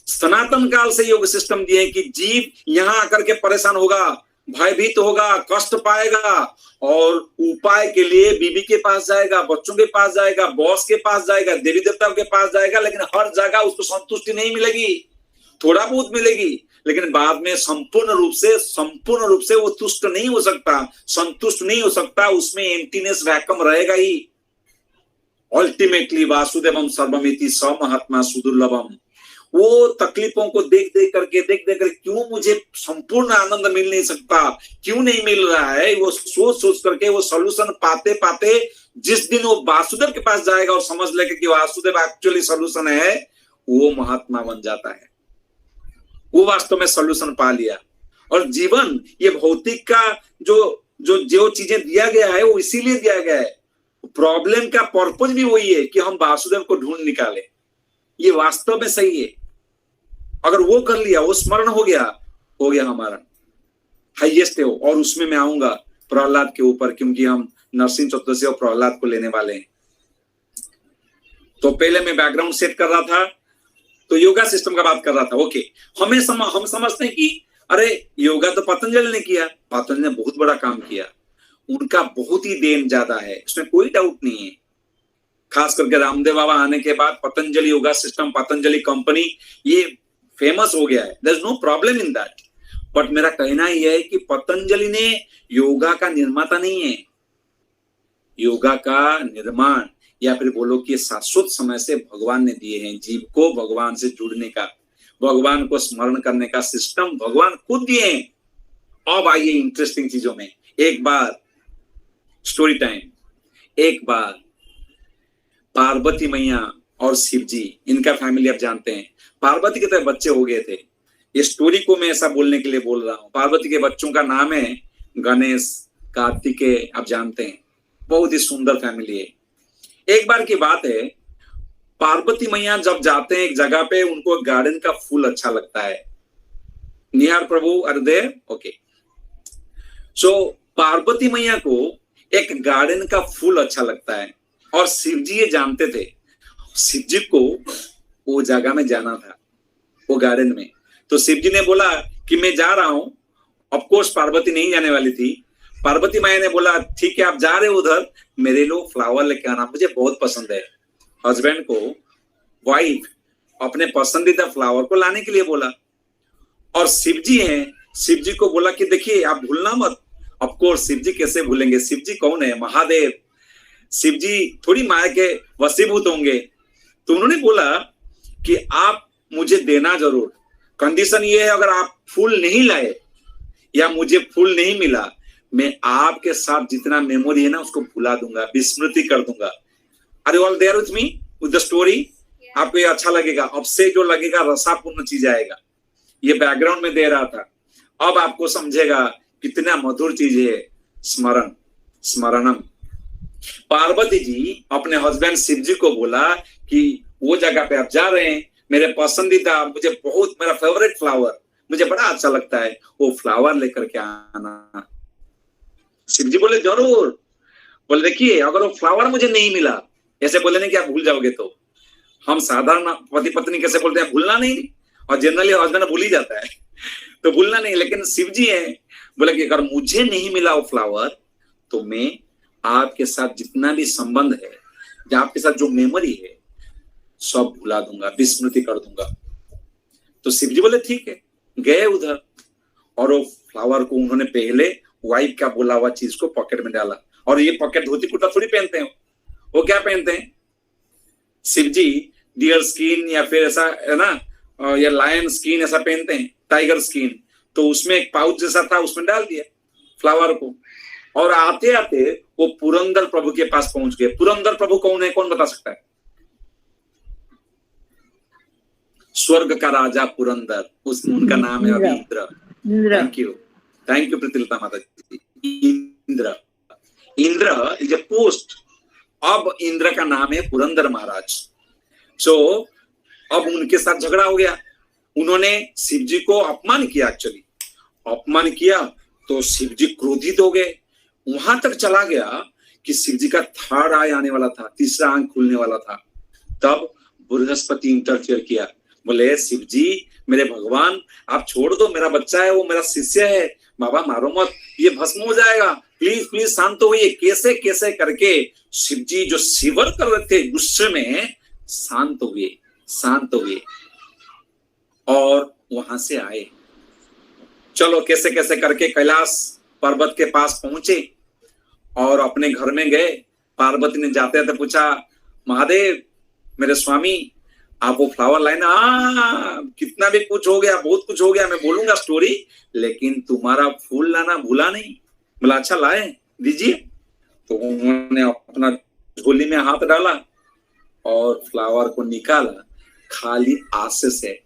सनातन काल से योग सिस्टम दिए कि जीव यहां आकर के परेशान होगा, भयभीत होगा, कष्ट पाएगा, और उपाय के लिए बीबी के पास जाएगा, बच्चों के पास जाएगा, बॉस के पास जाएगा, देवी देवताओं के पास जाएगा, लेकिन हर जगह उसको संतुष्टि नहीं मिलेगी। थोड़ा बहुत मिलेगी, लेकिन बाद में संपूर्ण रूप से वो तुष्ट नहीं हो सकता, संतुष्ट नहीं हो सकता, उसमें एम्प्टीनेस, वैक्यूम रहेगा ही। अल्टीमेटली वासुदेवम सर्वमिति स महात्मा सुदुर्लभम। वो तकलीफों को देख देख कर क्यों मुझे संपूर्ण आनंद मिल नहीं सकता, क्यों नहीं मिल रहा है, वो सोच सोच करके वो सॉल्यूशन पाते पाते जिस दिन वो वासुदेव के पास जाएगा और समझ लेगा कि वासुदेव एक्चुअली सॉल्यूशन है, वो महात्मा बन जाता है। वो वास्तव में सॉल्यूशन पा लिया। और जीवन, ये भौतिक का जो चीजें दिया गया है वो इसीलिए दिया गया है। प्रॉब्लम का पर्पज भी वही है कि हम वासुदेव को ढूंढ निकाले। ये वास्तव में सही है। अगर वो कर लिया, वो स्मरण हो गया हमारा हाईएस्ट है वो। और उसमें मैं आऊंगा प्रहलाद के ऊपर, क्योंकि हम नरसिंह चतुर्दशी और प्रहलाद को लेने वाले हैं। तो पहले मैं बैकग्राउंड सेट कर रहा था, तो योगा सिस्टम का बात कर रहा था। ओके, हम समझते हैं कि अरे योगा तो पतंजलि ने किया, पतंजलि ने बहुत बड़ा काम किया, उनका बहुत ही देन ज्यादा है, इसमें कोई डाउट नहीं है। खास करके रामदेव बाबा आने के बाद Patanjali yoga system, Patanjali company, ये फेमस हो गया है। There is no problem in that. But मेरा कहना यह है कि पतंजलि ने योगा का निर्माता नहीं है। योगा का निर्माण, या फिर बोलो कि शाश्वत समय से भगवान ने दिए हैं। जीव को भगवान से जुड़ने का, भगवान को स्मरण करने का सिस्टम भगवान खुद दिए हैं। अब आइए इंटरेस्टिंग चीजों में। एक बार स्टोरी टाइम, एक बार पार्वती मैया और शिव जी, इनका फैमिली आप जानते हैं। पार्वती के तो बच्चे हो गए थे। ये स्टोरी को मैं ऐसा बोलने के लिए बोल रहा हूँ। पार्वती के बच्चों का नाम है गणेश, कार्तिकेय, आप जानते हैं। बहुत ही सुंदर फैमिली है। एक बार की बात है, पार्वती मैया जब जाते हैं एक जगह पे, उनको गार्डन का फूल अच्छा लगता है। निहार प्रभु आर देयर? ओके। सो पार्वती मैया को एक गार्डन का फूल अच्छा लगता है, और शिव जी ये जानते थे। शिव जी को वो जगह में जाना था, वो गार्डन में। तो शिव जी ने बोला कि मैं जा रहा हूं। ऑफ कोर्स पार्वती नहीं जाने वाली थी। पार्वती मैया ने बोला ठीक है आप जा रहे हो उधर, मेरे लोग फ्लावर लेके आना, मुझे बहुत पसंद है। हस्बैंड को वाइफ अपने पसंदीदा फ्लावर को लाने के लिए बोला। और शिव जी हैं, शिव जी को बोला कि देखिए आप भूलना मत। ऑफ कोर्स शिव जी कैसे भूलेंगे, शिव जी कौन है? महादेव। शिव जी थोड़ी माया के वशीभूत होंगे। तो उन्होंने बोला कि आप मुझे देना जरूर, कंडीशन ये है अगर आप फूल नहीं लाए या मुझे फूल नहीं मिला, मैं आपके साथ जितना मेमोरी है ना उसको भुला दूंगा, विस्मृति कर दूंगा। Are you all there with me with the story? आपको ये अच्छा लगेगा। अब से जो लगेगा रसापूर्ण चीज आएगा। ये बैकग्राउंड में दे रहा था, अब आपको समझेगा कितना मधुर चीज है स्मरण, स्मरणम। पार्वती जी अपने हस्बैंड शिव जी को बोला कि वो जगह पे आप जा रहे हैं, मेरे पसंदीदा, मुझे बहुत, मेरा फेवरेट फ्लावर, मुझे बड़ा अच्छा लगता है, वो फ्लावर लेकर के आना। शिव जी बोले जरूर। बोले देखिए अगर वो फ्लावर मुझे नहीं मिला, ऐसे बोले नहीं कि आप भूल जाओगे। तो हम साधारण पति पत्नी कैसे बोलते हैं, भूलना नहीं, और जनरली हस्बैंड भूल ही जाता है तो भूलना नहीं। लेकिन शिव जी है, बोले कि अगर मुझे नहीं मिला वो फ्लावर, तो मैं आपके साथ जितना भी संबंध है, आपके साथ जो मेमोरी है, सब भुला दूंगा, विस्मृति कर दूंगा। तो शिव जी बोले ठीक है। गए उधर, और वो फ्लावर को उन्होंने पहले वाइफ का बोला हुआ चीज को पॉकेट में डाला। और ये पॉकेट धोती कुर्ता थोड़ी पहनते हैं, वो क्या पहनते हैं? शिव जी डियर स्किन या फिर ऐसा है ना, या लायन स्किन ऐसा पहनते हैं, टाइगर स्किन। तो उसमें एक पाउच जैसा था, उसमें डाल दिया फ्लावर को, और आते आते वो पुरंदर प्रभु के पास पहुंच गए। पुरंदर प्रभु कौन है, कौन बता सकता है? स्वर्ग का राजा पुरंदर, उनका नाम है अभी Indra. Thank you Preetilata Mata ji. Indra, Indra is a post. अब इंद्र का नाम है पुरंदर महाराज। सो अब उनके साथ झगड़ा हो गया। उन्होंने शिव जी को अपमान किया, एक्चुअली अपमान किया, तो शिव जी क्रोधित हो गए। वहां तक चला गया कि शिव जी का थर्ड आई आने वाला था, तीसरा आंख खुलने वाला था। तब बृहस्पति इंटरफेयर किया, बोले शिव जी मेरे भगवान आप छोड़ दो, मेरा बच्चा है, वो मेरा शिष्य है, बाबा मारो मत, ये भस्म हो जाएगा, प्लीज प्लीज शांत होइए। कैसे कैसे करके शिव जी जो शिवर कर रहे थे गुस्से में, शांत हुए, शांत हुए और वहां से आए। चलो कैसे कैसे करके कैलाश पर्वत के पास पहुंचे और अपने घर में गए। पार्वती ने जाते जाते पूछा, महादेव मेरे स्वामी आप वो फ्लावर लाए ना? कितना भी कुछ हो गया, बहुत कुछ हो गया, मैं बोलूंगा स्टोरी, लेकिन तुम्हारा फूल लाना भूला नहीं। बोला अच्छा लाए, दीजिए। तो उन्होंने अपना झोली में हाथ डाला और फ्लावर को निकाला, खाली आशीष है।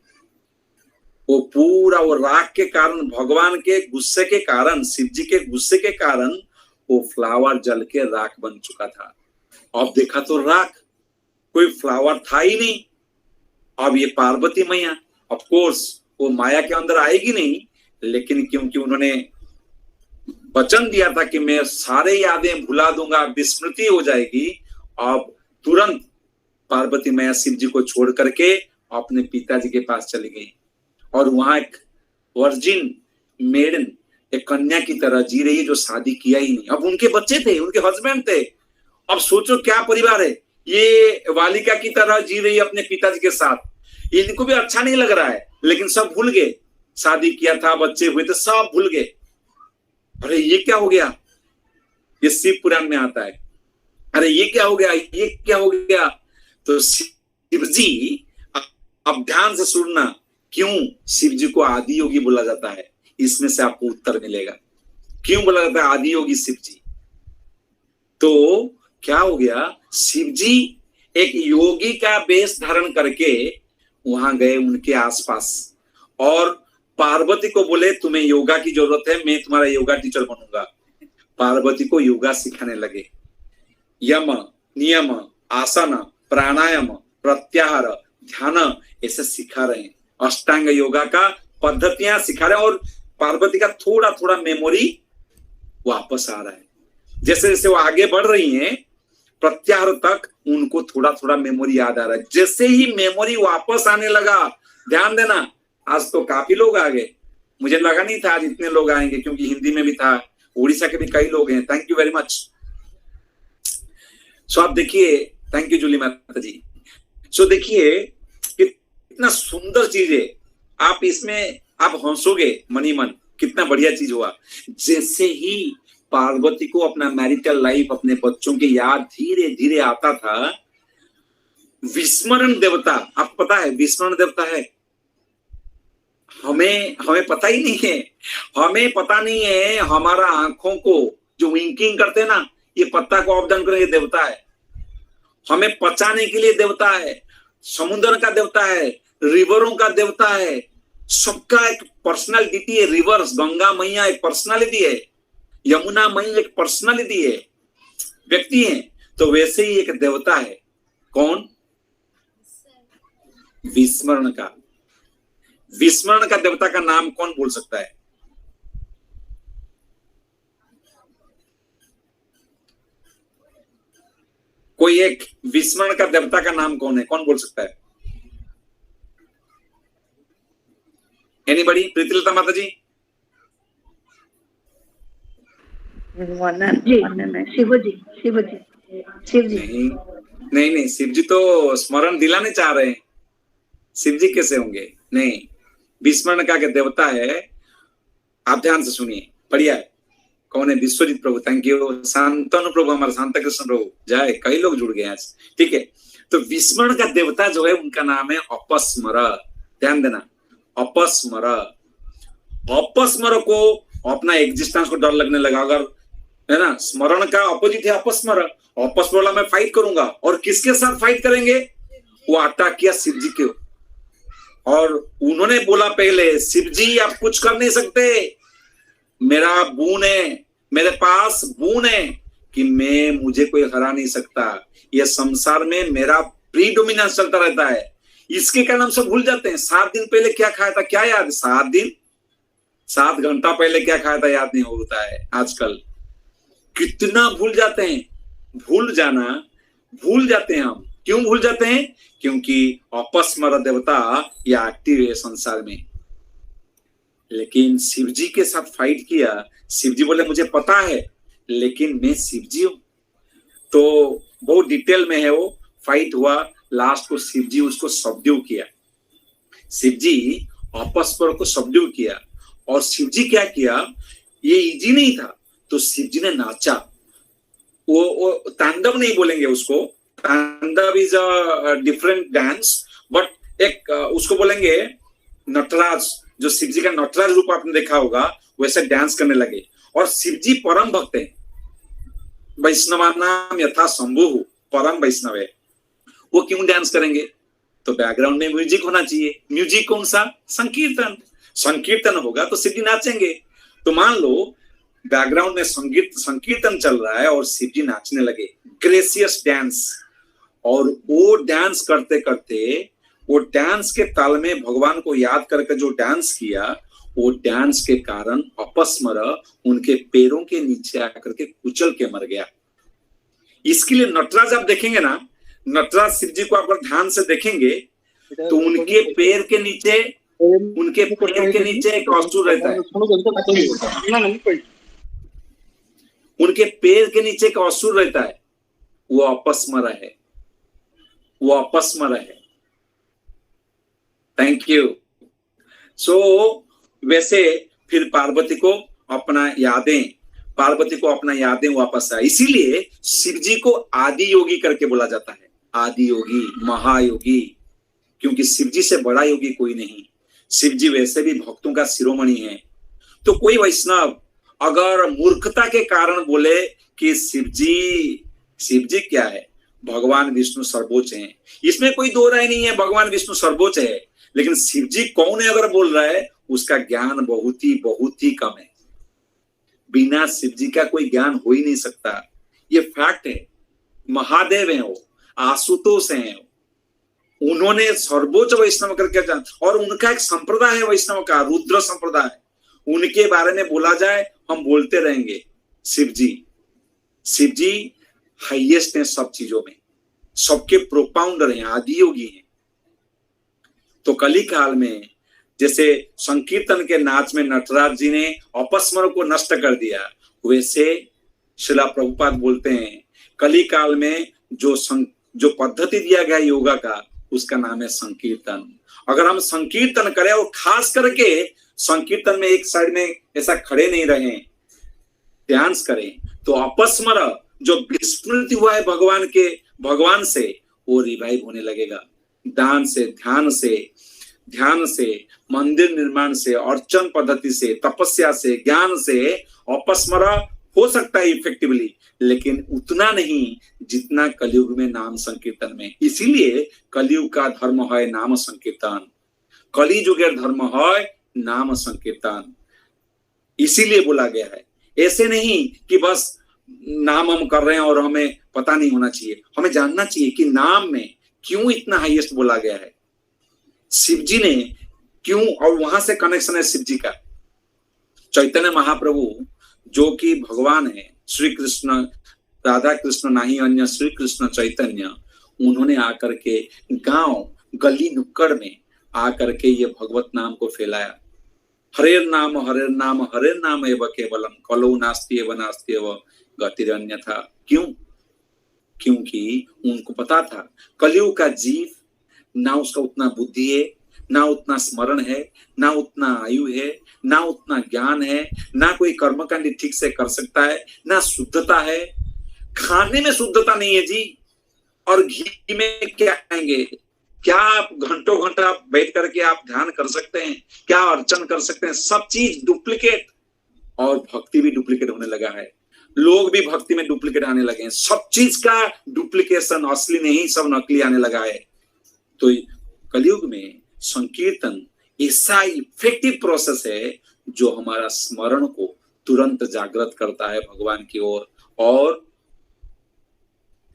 वो पूरा वो राग के कारण, भगवान के गुस्से के कारण, शिव जी के गुस्से के कारण वो फ्लावर जल के राख बन चुका था। अब देखा तो राख, कोई फ्लावर था ही नहीं। अब ये पार्वती मैया ऑफ कोर्स वो माया के अंदर आएगी नहीं, लेकिन क्योंकि उन्होंने वचन दिया था कि मैं सारे यादें भुला दूंगा, विस्मृति हो जाएगी, अब तुरंत पार्वती मैया शिव जी को छोड़ करके अपने पिताजी के पास चली गई। और वहां एक वर्जिन मेडन, एक कन्या की तरह जी रही है जो शादी किया ही नहीं। अब उनके बच्चे थे, उनके हस्बैंड थे। अब सोचो क्या परिवार है, ये बालिका की तरह जी रही है अपने पिताजी के साथ। इनको भी अच्छा नहीं लग रहा है, लेकिन सब भूल गए, शादी किया था, बच्चे हुए थे, सब भूल गए। अरे ये क्या हो गया, ये शिव पुराण में आता है। अरे ये क्या हो गया, ये क्या हो गया? तो शिव जी, अब ध्यान से सुनना, क्यों शिव जी को आदि योगी बोला जाता है, इसमें से आपको उत्तर मिलेगा। क्यों बोला जाता है आदि योगी शिव जी? तो क्या हो गया, शिव जी एक योगी का वेश धारण करके वहां गए उनके आसपास, और पार्वती को बोले तुम्हें योगा की जरूरत है, मैं तुम्हारा योगा टीचर बनूंगा। पार्वती को योगा सिखाने लगे। यम, नियम, आसन, प्राणायाम, प्रत्याहार, ध्यान ऐसे सिखा रहे हैं। अष्टांग योगा का पद्धतियां सिखा रहे हैं, और पार्वती का थोड़ा थोड़ा मेमोरी वापस आ रहा है। जैसे जैसे वो आगे बढ़ रही हैं प्रत्याहार तक, उनको थोड़ा थोड़ा मेमोरी याद आ रहा है। जैसे ही मेमोरी वापस आने लगा, ध्यान देना, आज तो काफी लोग आ गए, मुझे लगा नहीं था आज इतने लोग आएंगे, क्योंकि हिंदी में भी था, उड़ीसा के भी कई लोग हैं। Thank you very much. So आप देखिए, थैंक यू जूली माता जी। सो देखिए कितना सुंदर चीज है, आप इसमें आप हंसोगे मनी मन, कितना बढ़िया चीज हुआ। जैसे ही पार्वती को अपना मैरिटल लाइफ, अपने बच्चों की याद धीरे धीरे आता था, विस्मरण देवता, आपको पता है विस्मरण देवता है, हमें पता ही नहीं है, हमें पता नहीं है। हमारा आंखों को जो विंकिंग करते हैं ना, ये पत्ता को ऑफ डाउन करके देवता है, हमें पचाने के लिए देवता है, समुद्र का देवता है, रिवरों का देवता है, सबका एक पर्सनालिटी है। रिवर्स, गंगा मैया एक पर्सनालिटी है, यमुना मैया एक पर्सनालिटी है, व्यक्ति है। तो वैसे ही एक देवता है, कौन? विस्मरण का। विस्मरण का देवता का नाम कौन बोल सकता है? कोई एक विस्मरण का देवता का नाम कौन है, कौन बोल सकता है? एनीबडी? प्रीतिलता माता जी? शिव जी, शिव जी, शिव जी। नहीं, शिव जी तो स्मरण दिलाने चाह रहे हैं, शिव जी कैसे होंगे? नहीं, विस्मरण का देवता है। आप ध्यान से सुनिए, बढ़िया है। कौन है? विश्वजीत प्रभु, थैंक यू। शांतनु प्रभु, हमारा शांता कृष्ण प्रभु, जय। कई लोग जुड़ गए आज, ठीक है। तो विस्मरण का देवता जो है उनका नाम है अपस्मर। ध्यान देना, अपस्मर। अपस्मर को अपना एग्जिस्टेंस को डर लगने लगा, अगर है ना। स्मरण का अपोजिट है अपस्मर। अपस्मर मैं फाइट करूंगा, और किसके साथ फाइट करेंगे? वो अटैक किया शिव जी के, और उन्होंने बोला पहले, शिव जी आप कुछ कर नहीं सकते, मेरा बून है, मेरे पास बून है कि मुझे कोई हरा नहीं सकता। ये संसार में मेरा प्रीडोमिनेंस चलता रहता है। इसके कारण हम सब भूल जाते हैं। 7 दिन पहले क्या खाया था, क्या याद? 7 घंटा पहले क्या खाया था याद नहीं होता है आजकल। कितना भूल जाते हैं। भूल जाते हैं हम। क्यों भूल जाते हैं? क्योंकि अपस्मर देवता या एक्टिव है संसार में। लेकिन शिव जी के साथ फाइट किया। शिव जी बोले मुझे पता है, लेकिन मैं शिव जी हूं। तो बहुत डिटेल में है वो फाइट हुआ। लास्ट को शिव जी उसको सबड्यू किया। शिव जी अपस्मर को सबड्यू किया। और शिव जी क्या किया, ये इजी नहीं था, तो शिव जी ने नाचा। वो तांडव नहीं बोलेंगे उसको, तांडव is a different dance, but एक उसको बोलेंगे नटराज। जो शिव जी का नटराज रूप आपने देखा होगा, वैसे डांस करने लगे। और शिव जी परम भक्त है, वैष्णवानाम यथा शंभु, परम वैष्णव है। वो क्यों डांस करेंगे? तो बैकग्राउंड में म्यूजिक होना चाहिए। म्यूजिक कौन सा? संकीर्तन। संकीर्तन होगा तो शिव जी नाचेंगे। तो मान लो बैकग्राउंड में संकीर्तन चल रहा है और शिव जी नाचने लगे, ग्रेसियस डांस। और वो डांस करते करते, वो डांस के ताल में भगवान को याद करके जो डांस किया, वो डांस के कारण अपस्मर उनके पैरों के नीचे आकर के कुचल के मर गया। इसके लिए नटराज आप देखेंगे ना, नटराज शिव जी को अगर ध्यान से देखेंगे तो उनके पैर के नीचे एक असुर रहता है। उनके पैर के नीचे एक असुर रहता है, वो अपस्मर है। वो अपस्मर है। Thank you. सो वैसे फिर पार्वती को अपना यादें वापस आए। इसीलिए शिव जी को आदि योगी करके बोला जाता है। आदि योगी, महायोगी, क्योंकि शिव जी से बड़ा योगी कोई नहीं। शिव जी वैसे भी भक्तों का शिरोमणि है। तो कोई वैष्णव अगर मूर्खता के कारण बोले कि शिव जी क्या है, भगवान विष्णु सर्वोच्च हैं, इसमें कोई दो राय नहीं है। भगवान विष्णु सर्वोच्च है, लेकिन शिव जी कौन है अगर बोल रहा है, उसका ज्ञान बहुत ही कम है। बिना शिव जी का कोई ज्ञान हो ही नहीं सकता, ये फैक्ट है। महादेव है वो, आशुतोष है, उन्होंने सर्वोच्च वैष्णव करके जान, और उनका एक संप्रदाय है वैष्णव का, रुद्र संप्रदाय। उनके बारे में बोला जाए हम बोलते रहेंगे। शिव जी हाईएस्ट है सब चीजों में, सबके प्रोपाउंडर हैं, आदि योगी हैं। तो कली काल में जैसे संकीर्तन के नाच में नटराज जी ने अपस्मर को नष्ट कर दिया, वैसे शिला प्रभुपाद बोलते हैं कली काल में जो पद्धति दिया गया योगा का, उसका नाम है संकीर्तन। अगर हम संकीर्तन करें, और खास करके संकीर्तन में एक साइड में ऐसा खड़े नहीं रहे, ध्यान करें, तो अपस्मर जो विस्मृति हुआ है भगवान से, वो रिवाइव होने लगेगा। दान से, ध्यान से, मंदिर निर्माण से, अर्चन पद्धति से, तपस्या से, ज्ञान से अपस्मर हो सकता है इफेक्टिवली, लेकिन उतना नहीं जितना कलयुग में नाम संकीर्तन में। इसीलिए कलयुग का धर्म है नाम संकीर्तन, कलियुगेर धर्म है नाम संकीर्तन, इसीलिए बोला गया है। ऐसे नहीं कि बस नाम हम कर रहे हैं और हमें पता नहीं होना चाहिए, हमें जानना चाहिए कि नाम में क्यों इतना हाईएस्ट बोला गया है, शिव जी ने क्यों, और वहां से कनेक्शन है शिव जी का। चैतन्य महाप्रभु जो कि भगवान है, श्री कृष्ण, राधा कृष्ण नाही अन्य श्री कृष्ण चैतन्य, उन्होंने आकर के गांव गली नुक्कड़ में आकर के ये भगवत नाम को फैलाया। हरेर नाम एव केवलम, कलौ नास्ति एव गतिरन्यथा। क्यों? क्योंकि उनको पता था कलयुग का जीव ना उसका उतना बुद्धि है, ना उतना स्मरण है, ना उतना आयु है, ना उतना ज्ञान है, ना कोई कर्मकांड ठीक से कर सकता है, ना शुद्धता है। खाने में शुद्धता नहीं है जी, और घी में क्या आएंगे? क्या आप घंटों घंटा बैठ करके आप ध्यान कर सकते हैं? क्या अर्चन कर सकते हैं? सब चीज डुप्लीकेट, और भक्ति भी डुप्लीकेट होने लगा है। लोग भी भक्ति में डुप्लीकेट आने लगे हैं। सब चीज का डुप्लीकेशन, असली नहीं, सब नकली आने लगा है। तो कलयुग में संकीर्तन ऐसा इफेक्टिव प्रोसेस है जो हमारा स्मरण को तुरंत जागृत करता है भगवान की ओर, और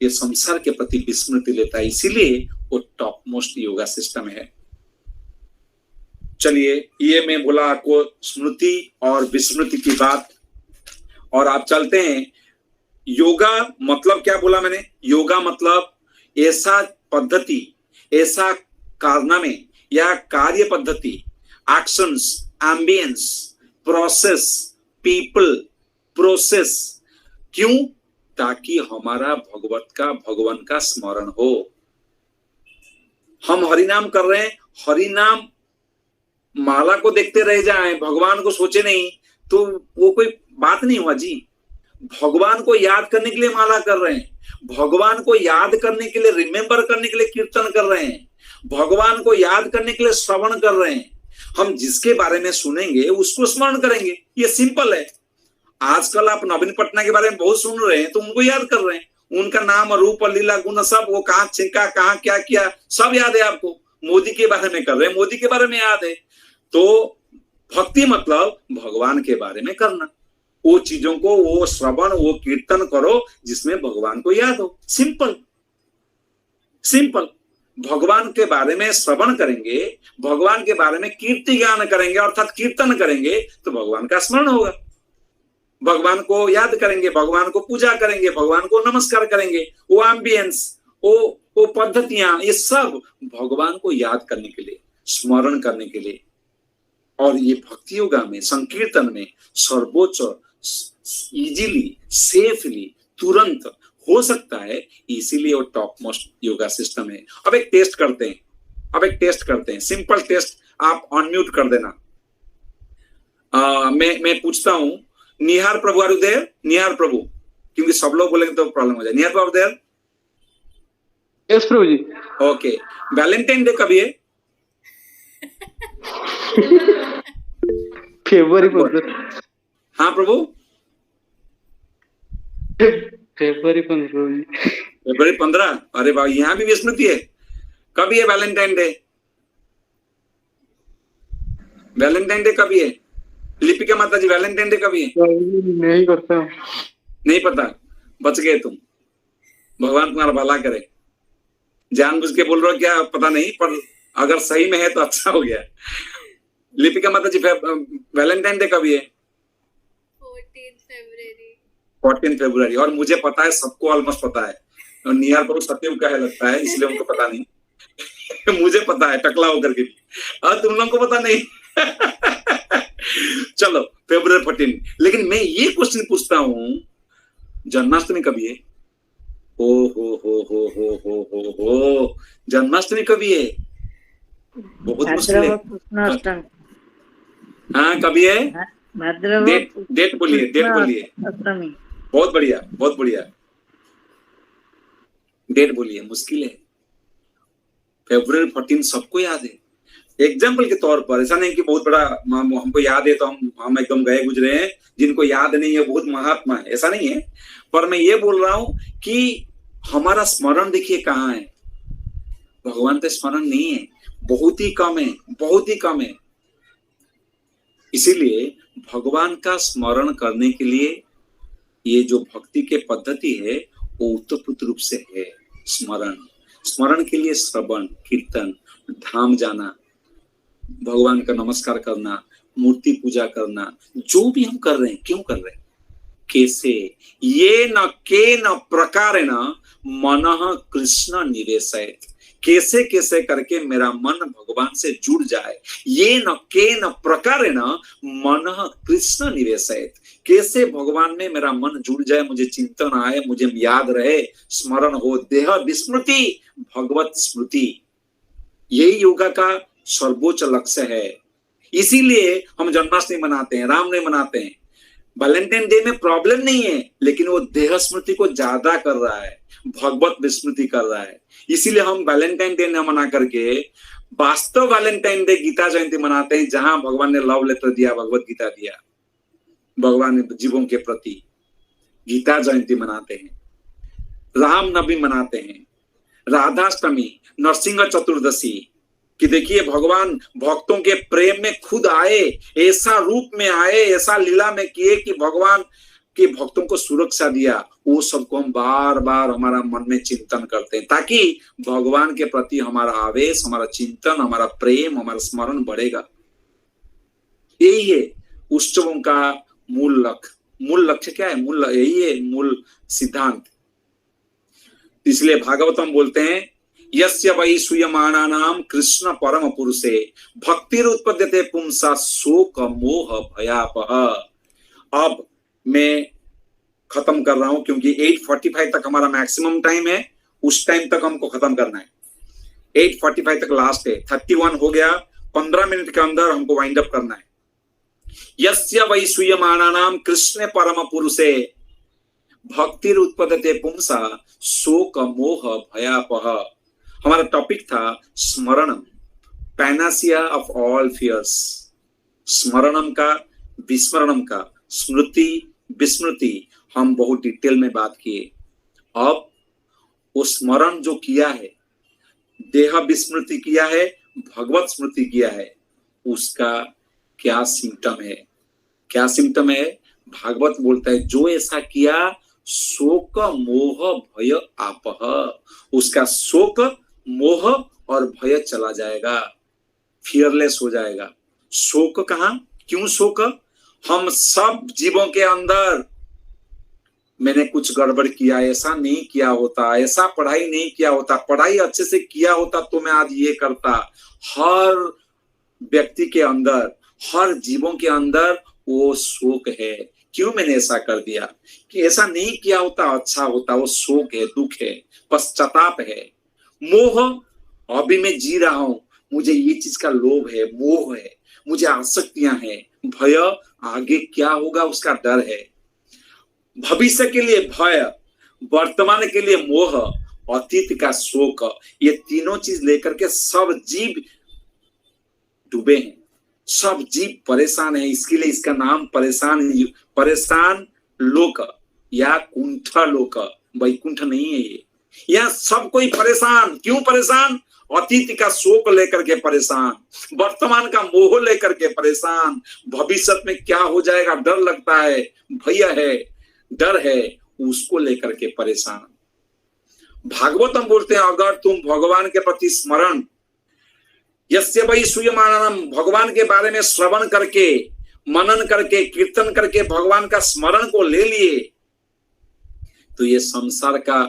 ये संसार के प्रति विस्मृति लेता है। इसीलिए वो टॉप मोस्ट योगा सिस्टम है। चलिए, ये मैं बोला आपको स्मृति और विस्मृति की बात, और आप चलते हैं। योगा मतलब क्या बोला मैंने? योगा मतलब ऐसा पद्धति, ऐसा कारनामे या कार्य पद्धति, actions, ambience, process, people, process. क्यों? ताकि हमारा भगवान का स्मरण हो। हम हरिनाम कर रहे हैं, हरिनाम माला को देखते रह जाएं, भगवान को सोचे नहीं, तो वो कोई बात नहीं हुआ जी। भगवान को याद करने के लिए माला कर रहे हैं, भगवान को याद करने के लिए, रिमेम्बर करने के लिए कीर्तन कर रहे हैं, भगवान को याद करने के लिए श्रवण कर रहे हैं। हम जिसके बारे में सुनेंगे उसको स्मरण करेंगे, ये सिंपल है। आजकल आप नवीन पटना के बारे में बहुत सुन रहे हैं, तो उनको याद कर रहे हैं। उनका नाम, रूप, लीला, गुण सब, वो कहाँ छिका, कहाँ क्या किया, सब याद है आपको। मोदी के बारे में कर रहे हैं, मोदी के बारे में याद है। तो भक्ति मतलब भगवान के बारे में करना, वो चीजों को, वो श्रवण, वो कीर्तन करो जिसमें भगवान को याद हो। Simple simple. भगवान के बारे में श्रवण करेंगे, भगवान के बारे में कीर्ति गान करेंगे, अर्थात कीर्तन करेंगे, तो भगवान का स्मरण होगा। भगवान को याद करेंगे, भगवान को पूजा करेंगे, भगवान को नमस्कार करेंगे। वो एम्बियंस, वो पद्धतियां, ये सब भगवान को याद करने के लिए, स्मरण करने के लिए। और ये भक्ति योगा में, संकीर्तन में सर्वोच्च, इजीली, सेफली, तुरंत हो सकता है। इसीलिए वो टॉप मोस्ट योगा सिस्टम है। अब एक टेस्ट करते हैं, सिंपल टेस्ट। आप अनम्यूट कर देना। मैं पूछता हूं, निहार प्रभु आर देयर? निहार प्रभु, क्योंकि सब लोग बोलेंगे तो प्रॉब्लम हो जाए। Nihar Prabhu there? Yes Prabhu ji. Okay, Valentine day कभी है? फेब्रुवरी 15। हाँ प्रभु, फेब्रुवरी 15। फरवरी 15। अरे भाई, यहाँ भी विस्मृति है। कभी है वैलेंटाइन डे? वैलेंटाइन डे कभी है? लिपिका माता जी, वैलेंटाइन डे कभी है? नहीं करता, नहीं पता। बच गए तुम, भगवान तुम्हारा भला करे। जानबूझ के बोल रहे हो क्या पता नहीं, पर अगर सही में है तो अच्छा हो गया। लिपिका माता जी, वैलेंटाइन डे कभी है? 14 फरवरी। और मुझे पता है, सबको ऑलमोस्ट पता है। और निहार पर सत्यम का है लगता है, इसलिए उनको पता नहीं। मुझे पता है, टकला होकर के भी, और तुम लोगों को पता नहीं। चलो, फरवरी 14। लेकिन मैं ये क्वेश्चन पूछता हूँ, जन्माष्टमी कभी है? हो, जन्माष्टमी कभी है? बहुत मुश्किल है। हाँ, कभी है? डेट बोलिए। बहुत बढ़िया। डेट बोलिए, मुश्किल है। फरवरी 14 सबको याद है। एग्जाम्पल के तौर पर, ऐसा नहीं कि बहुत बड़ा हमको याद है तो हम एकदम गए गुजरे हैं। जिनको याद नहीं है बहुत महात्मा है, ऐसा नहीं है। पर मैं ये बोल रहा हूं कि हमारा स्मरण देखिए कहाँ है। भगवान का स्मरण नहीं है, बहुत ही कम है। इसीलिए भगवान का स्मरण करने के लिए ये जो भक्ति के पद्धति है वो उत्तरपूर्ण रूप से है स्मरण के लिए श्रवण, कीर्तन, धाम जाना, भगवान का नमस्कार करना, मूर्ति पूजा करना, जो भी हम कर रहे हैं, क्यों कर रहे हैं, कैसे, ये न के न प्रकारेण मनः कृष्ण निवेशयेत्, कैसे कैसे करके मेरा मन भगवान से जुड़ जाए। ये न के न प्रकारेण मनः कृष्ण निवेशयेत्, कैसे भगवान में मेरा मन जुड़ जाए, मुझे चिंतन आए, मुझे याद रहे, स्मरण हो, देह विस्मृति भगवत स्मृति। यही योगा का सर्वोच्च लक्ष्य है। इसीलिए हम जन्माष्टमी मनाते हैं, रामनवमी मनाते हैं। वैलेंटाइन डे में प्रॉब्लम नहीं है, लेकिन वो देह स्मृति को ज्यादा कर रहा है, भगवत विस्मृति कर रहा है। इसीलिए हम वैलेंटाइन डे न मना करके वास्तव वैलेंटाइन डे गीता जयंती मनाते हैं, जहां भगवान ने लव लेटर दिया, भगवत गीता दिया, भगवान ने जीवों के प्रति। गीता जयंती मनाते हैं, रामनवमी मनाते हैं, राधाष्टमी, नरसिंह चतुर्दशी, कि देखिए भगवान भक्तों के प्रेम में खुद आए, ऐसा रूप में आए, ऐसा लीला में किए कि भगवान के भक्तों को सुरक्षा दिया। वो सबको हम बार बार हमारा मन में चिंतन करते हैं, ताकि भगवान के प्रति हमारा आवेश, हमारा चिंतन, हमारा प्रेम, हमारा स्मरण बढ़ेगा। यही है उत्सवों का मूल लक्ष्य। मूल लक्ष्य क्या है? यही है मूल सिद्धांत। इसलिए भागवतम बोलते हैं, यस्य वै सूयमानानाम कृष्ण परम पुरुषे भक्तिरुत्पद्यते पुंसा शोक मोह भयापह। अब मैं खत्म कर रहा हूं, क्योंकि 8:45 तक हमारा मैक्सिमम टाइम है, उस टाइम तक हमको खत्म करना है। 8:45 तक लास्ट है, 31 हो गया, 15 मिनट के अंदर हमको वाइंड अप करना है। यस्य वै सूयमानानाम कृष्ण परम पुरुषे भक्तिरुत्पद्यते पुंसा शोक मोह भयापह। हमारा टॉपिक था स्मरणम, पैनासिया ऑफ ऑल फियर्स। स्मरणम का, विस्मरणम का, स्मृति विस्मृति हम बहुत डिटेल में बात किए। अब वो स्मरण जो किया है, देह विस्मृति किया है, भगवत स्मृति किया है, उसका क्या सिम्टम है? क्या सिम्टम है? भागवत बोलता है, जो ऐसा किया शोक मोह भय आपह, उसका शोक मोह और भय चला जाएगा, फियरलेस हो जाएगा। शोक कहां? क्यों शोक? हम सब जीवों के अंदर, मैंने कुछ गड़बड़ किया, ऐसा नहीं किया होता, ऐसा पढ़ाई नहीं किया होता, पढ़ाई अच्छे से किया होता तो मैं आज ये करता। हर व्यक्ति के अंदर, हर जीवों के अंदर वो शोक है, क्यों मैंने ऐसा कर दिया, कि ऐसा नहीं किया होता अच्छा होता। वो शोक है, दुख है, पश्चाताप है। मोह, अभी मैं जी रहा हूं, मुझे ये चीज का लोभ है, मोह है, मुझे आसक्तियां हैं। भय, आगे क्या होगा उसका डर है। भविष्य के लिए भय, वर्तमान के लिए मोह, अतीत का शोक। ये तीनों चीज लेकर के सब जीव डूबे हैं, सब जीव परेशान है। इसके लिए इसका नाम परेशान लोक या कुंठ लोक, वैकुंठ नहीं है ये। यहाँ सब कोई परेशान। क्यों परेशान? अतीत का शोक लेकर के परेशान, वर्तमान का मोह लेकर के परेशान, भविष्य में क्या हो जाएगा डर लगता है, भय है, डर है, उसको लेकर के परेशान। भागवतम बोलते हैं, अगर तुम भगवान के प्रति स्मरण, यस्य वै सूयमानानाम, भगवान के बारे में श्रवण करके, मनन करके, कीर्तन करके भगवान का स्मरण को ले लिए, तो ये संसार का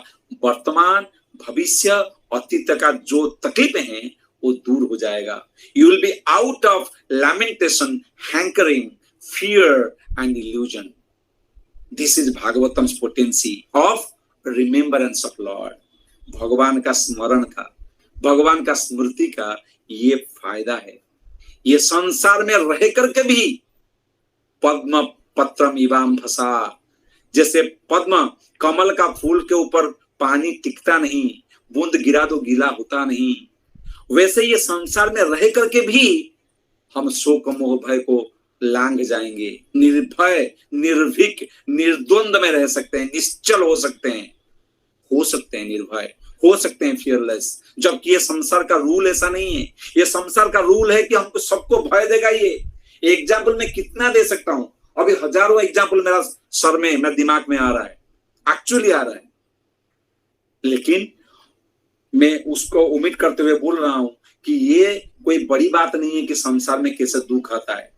वर्तमान, भविष्य, अतीत का जो तकलीफें हैं वो दूर हो जाएगा। You will be out of lamentation, hankering, fear and illusion. This is Bhagavatam's potency of remembrance of Lord. भगवान का स्मरण का, भगवान का स्मृति का ये फायदा है। ये संसार में रह करके भी पद्म पत्रम इवाम भसा, जैसे पद्म कमल का फूल के ऊपर पानी टिकता नहीं, बूंद गिरा तो गीला होता नहीं, वैसे ये संसार में रह करके भी हम शोक मोह भय को लांघ जाएंगे। निर्भय, निर्भीक, निर्द्वंद में रह सकते हैं, निश्चल हो सकते हैं, निर्भय हो सकते हैं, फियरलेस। जबकि ये संसार का रूल ऐसा नहीं है। ये संसार का रूल है कि हमको सबको भय देगा। ये एग्जाम्पल मैं कितना दे सकता हूं, अभी हजारों एग्जाम्पल मेरा सर में, मेरे दिमाग में आ रहा है, एक्चुअली आ रहा है, लेकिन मैं उसको उम्मीद करते हुए बोल रहा हूं कि ये कोई बड़ी बात नहीं है कि संसार में कैसे दुख आता है।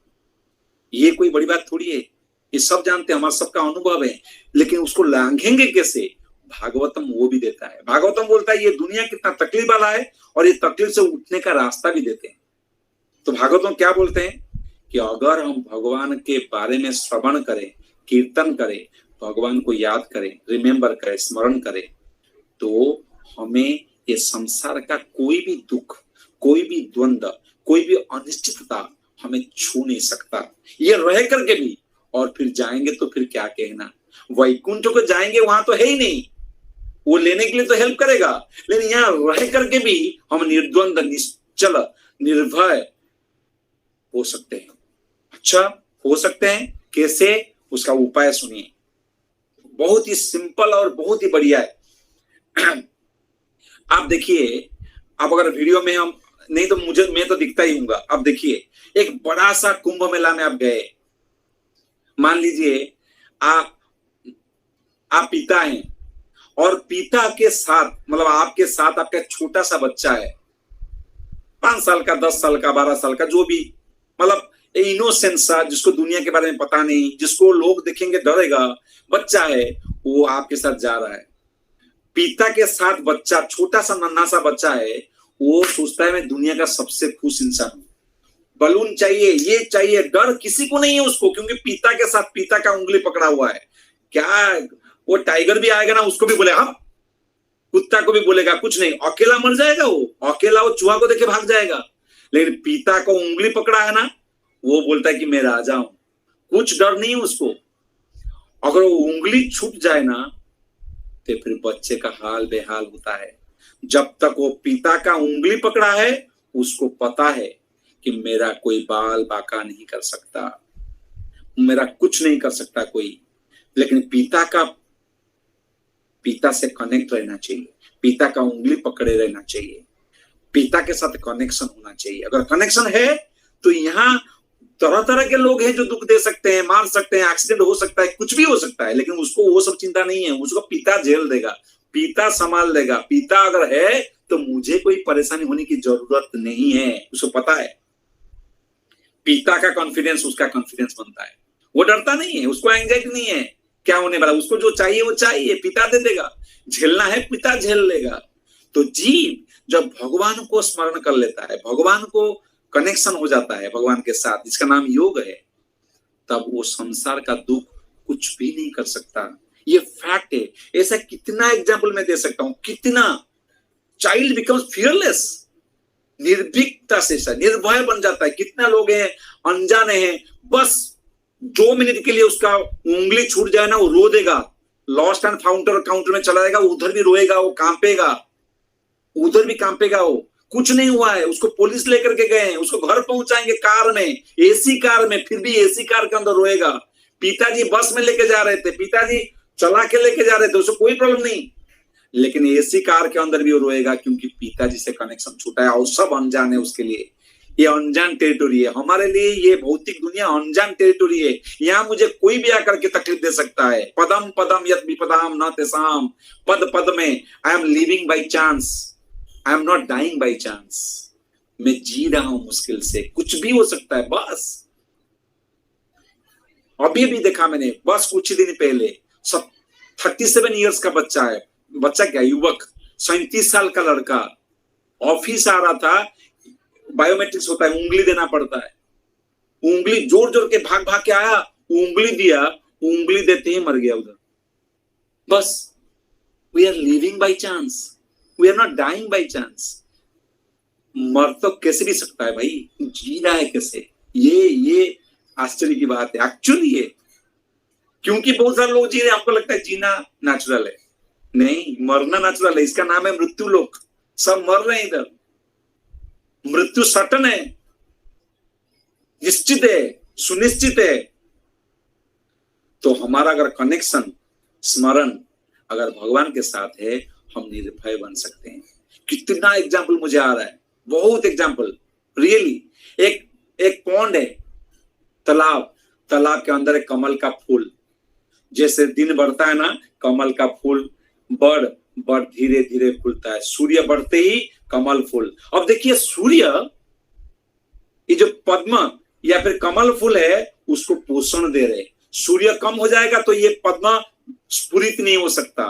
ये कोई बड़ी बात थोड़ी है, ये सब जानते हैं, हमारा सबका अनुभव है, लेकिन उसको लांघेंगे कैसे, भागवतम वो भी देता है। भागवतम बोलता है ये दुनिया कितना तकलीफ वाला है और ये तकलीफ से उठने का रास्ता भी देते हैं। तो भागवतम क्या बोलते हैं कि अगर हम भगवान के बारे में श्रवण करें, कीर्तन करें, भगवान को याद करें, रिमेम्बर करें, स्मरण करें, तो हमें ये संसार का कोई भी दुख, कोई भी द्वंद्व, कोई भी अनिश्चितता हमें छू नहीं सकता। ये रह करके भी, और फिर जाएंगे तो फिर क्या कहना, वैकुंठ को जाएंगे वहां तो है ही नहीं, वो लेने के लिए तो हेल्प करेगा, लेकिन यहाँ रह करके भी हम निर्द्वंद, निश्चल, निर्भय हो सकते हैं। अच्छा हो सकते हैं कैसे, उसका उपाय सुनिए, बहुत ही सिंपल और बहुत ही बढ़िया है। आप देखिए, अब अगर वीडियो में हम नहीं तो मैं तो दिखता ही हूँगा। अब देखिए, एक बड़ा सा कुंभ मेला में आप गए, मान लीजिए आप पिता हैं और पिता के साथ, मतलब आपके साथ आपका छोटा सा बच्चा है, 5 साल का, 10 साल का, 12 साल का, जो भी, मतलब इनोसेंट सा, जिसको दुनिया के बारे में पता नहीं, जिसको लोग देखेंगे डरेगा, बच्चा है, वो आपके साथ जा रहा है। पिता के साथ बच्चा, छोटा सा नन्हा सा बच्चा है, वो सोचता है मैं दुनिया का सबसे खुश इंसान हूं, बलून चाहिए, ये चाहिए, डर किसी को नहीं है उसको, क्योंकि पिता के साथ पिता का उंगली पकड़ा हुआ है। क्या वो टाइगर भी आएगा ना, उसको भी बोले हम, कुत्ता को भी बोलेगा कुछ नहीं, अकेला मर जाएगा वो, अकेला वो चूहा को देखे भाग जाएगा। लेकिन पिता को उंगली पकड़ा है ना, वो बोलता है कि मैं राजा हूं, कुछ डर नहीं है उसको। अगर वो उंगली छूट जाए ना, तो फिर बच्चे का हाल बेहाल होता है। जब तक वो पिता का उंगली पकड़ा है, उसको पता है कि मेरा कोई बाल बाका नहीं कर सकता, मेरा कुछ नहीं कर सकता कोई। लेकिन पिता से कनेक्ट रहना चाहिए, पिता का उंगली पकड़े रहना चाहिए, पिता के साथ कनेक्शन होना चाहिए। अगर कनेक्शन है तो यहाँ तरह तरह के लोग हैं जो दुख दे सकते हैं, मार सकते हैं, एक्सीडेंट हो सकता है, कुछ भी हो सकता है, लेकिन उसको वो सब चिंता नहीं है, उसको पिता झेल देगा, पिता संभाल लेगा। पिता अगर है तो मुझे कोई परेशानी होने की जरूरत नहीं है, उसको पता है। पिता का कॉन्फिडेंस उसका कॉन्फिडेंस बनता है, वो डरता नहीं है, उसको एंजाइटी नहीं है क्या होने वाला, उसको जो चाहिए वो चाहिए, पिता दे देगा, झेलना है पिता झेल लेगा। तो जीव जब भगवान को स्मरण कर लेता है, भगवान को कनेक्शन हो जाता है भगवान के साथ, जिसका नाम योग है, तब वो संसार का दुख कुछ भी नहीं कर सकता। ये फैक्ट है। ऐसा कितना एग्जाम्पल मैं दे सकता हूं, कितना चाइल्ड बिकम्स फियरलेस, निर्भीकता से निर्भय बन जाता है। कितना लोग हैं अनजाने हैं, बस 2 मिनट के लिए उसका उंगली छूट जाए ना, वो रो देगा, लॉस्ट एंड फाउंड काउंटर में चला जाएगा, उधर भी रोएगा, वो कांपेगा, उधर भी कांपेगा, वो कुछ नहीं हुआ है, उसको पुलिस लेकर के गए हैं, उसको घर पहुंचाएंगे कार में, एसी कार में, फिर भी एसी कार के अंदर रोएगा। पिताजी बस में लेके जा रहे थे, पिताजी चला के लेके जा रहे थे, उसको कोई प्रॉब्लम नहीं, लेकिन एसी कार के अंदर भी वो रोएगा, क्योंकि पिताजी से कनेक्शन छूटा है। और सब अनजान है उसके लिए, ये अनजान टेरिटोरी है हमारे लिए, ये भौतिक दुनिया अनजान टेरिटोरी है। यहाँ मुझे कोई भी आकर के तकलीफ दे सकता है। पदम पदम यत विपदाम न तेसाम, पद पद में I am living by chance, I am not dying by chance, मैं जी रहा हूं मुश्किल से, कुछ भी हो सकता है। बस अभी भी देखा मैंने, बस कुछ ही दिन पहले 37 इयर्स का बच्चा है, बच्चा क्या युवक, 37 साल का लड़का, ऑफिस आ रहा था, बायोमेट्रिक्स होता है, उंगली देना पड़ता है, उंगली जोर जोर के भाग भाग के आया, उंगली दिया, उंगली देते ही मर गया उधर। बस we are living by chance, we are not dying by chance. मर तो कैसे भी सकता है भाई, जी रहा है कैसे, ये आश्चर्य की बात है एक्चुअली ये। क्योंकि बहुत सारे लोग जी रहे हैं, आपको लगता है जीना नेचुरल है, नहीं, मरना नेचुरल है, इसका नाम है मृत्यु लोक। सब मर रहे हैं इधर, मृत्यु सटन है, निश्चित है, सुनिश्चित है। तो हमारा अगर कनेक्शन, स्मरण अगर भगवान के साथ है, हम निर्भय बन सकते हैं। कितना एग्जाम्पल मुझे आ रहा है, बहुत एग्जाम्पल रियली। एक पॉन्ड है, तालाब के अंदर एक कमल का फूल, जैसे दिन बढ़ता है ना, कमल का फूल बढ़ धीरे धीरे फूलता है, सूर्य बढ़ते ही कमल फूल। अब देखिए सूर्य, ये जो पद्म या फिर कमल फूल है, उसको पोषण दे रहे। सूर्य कम हो जाएगा तो ये पद्म स्फुरित नहीं हो सकता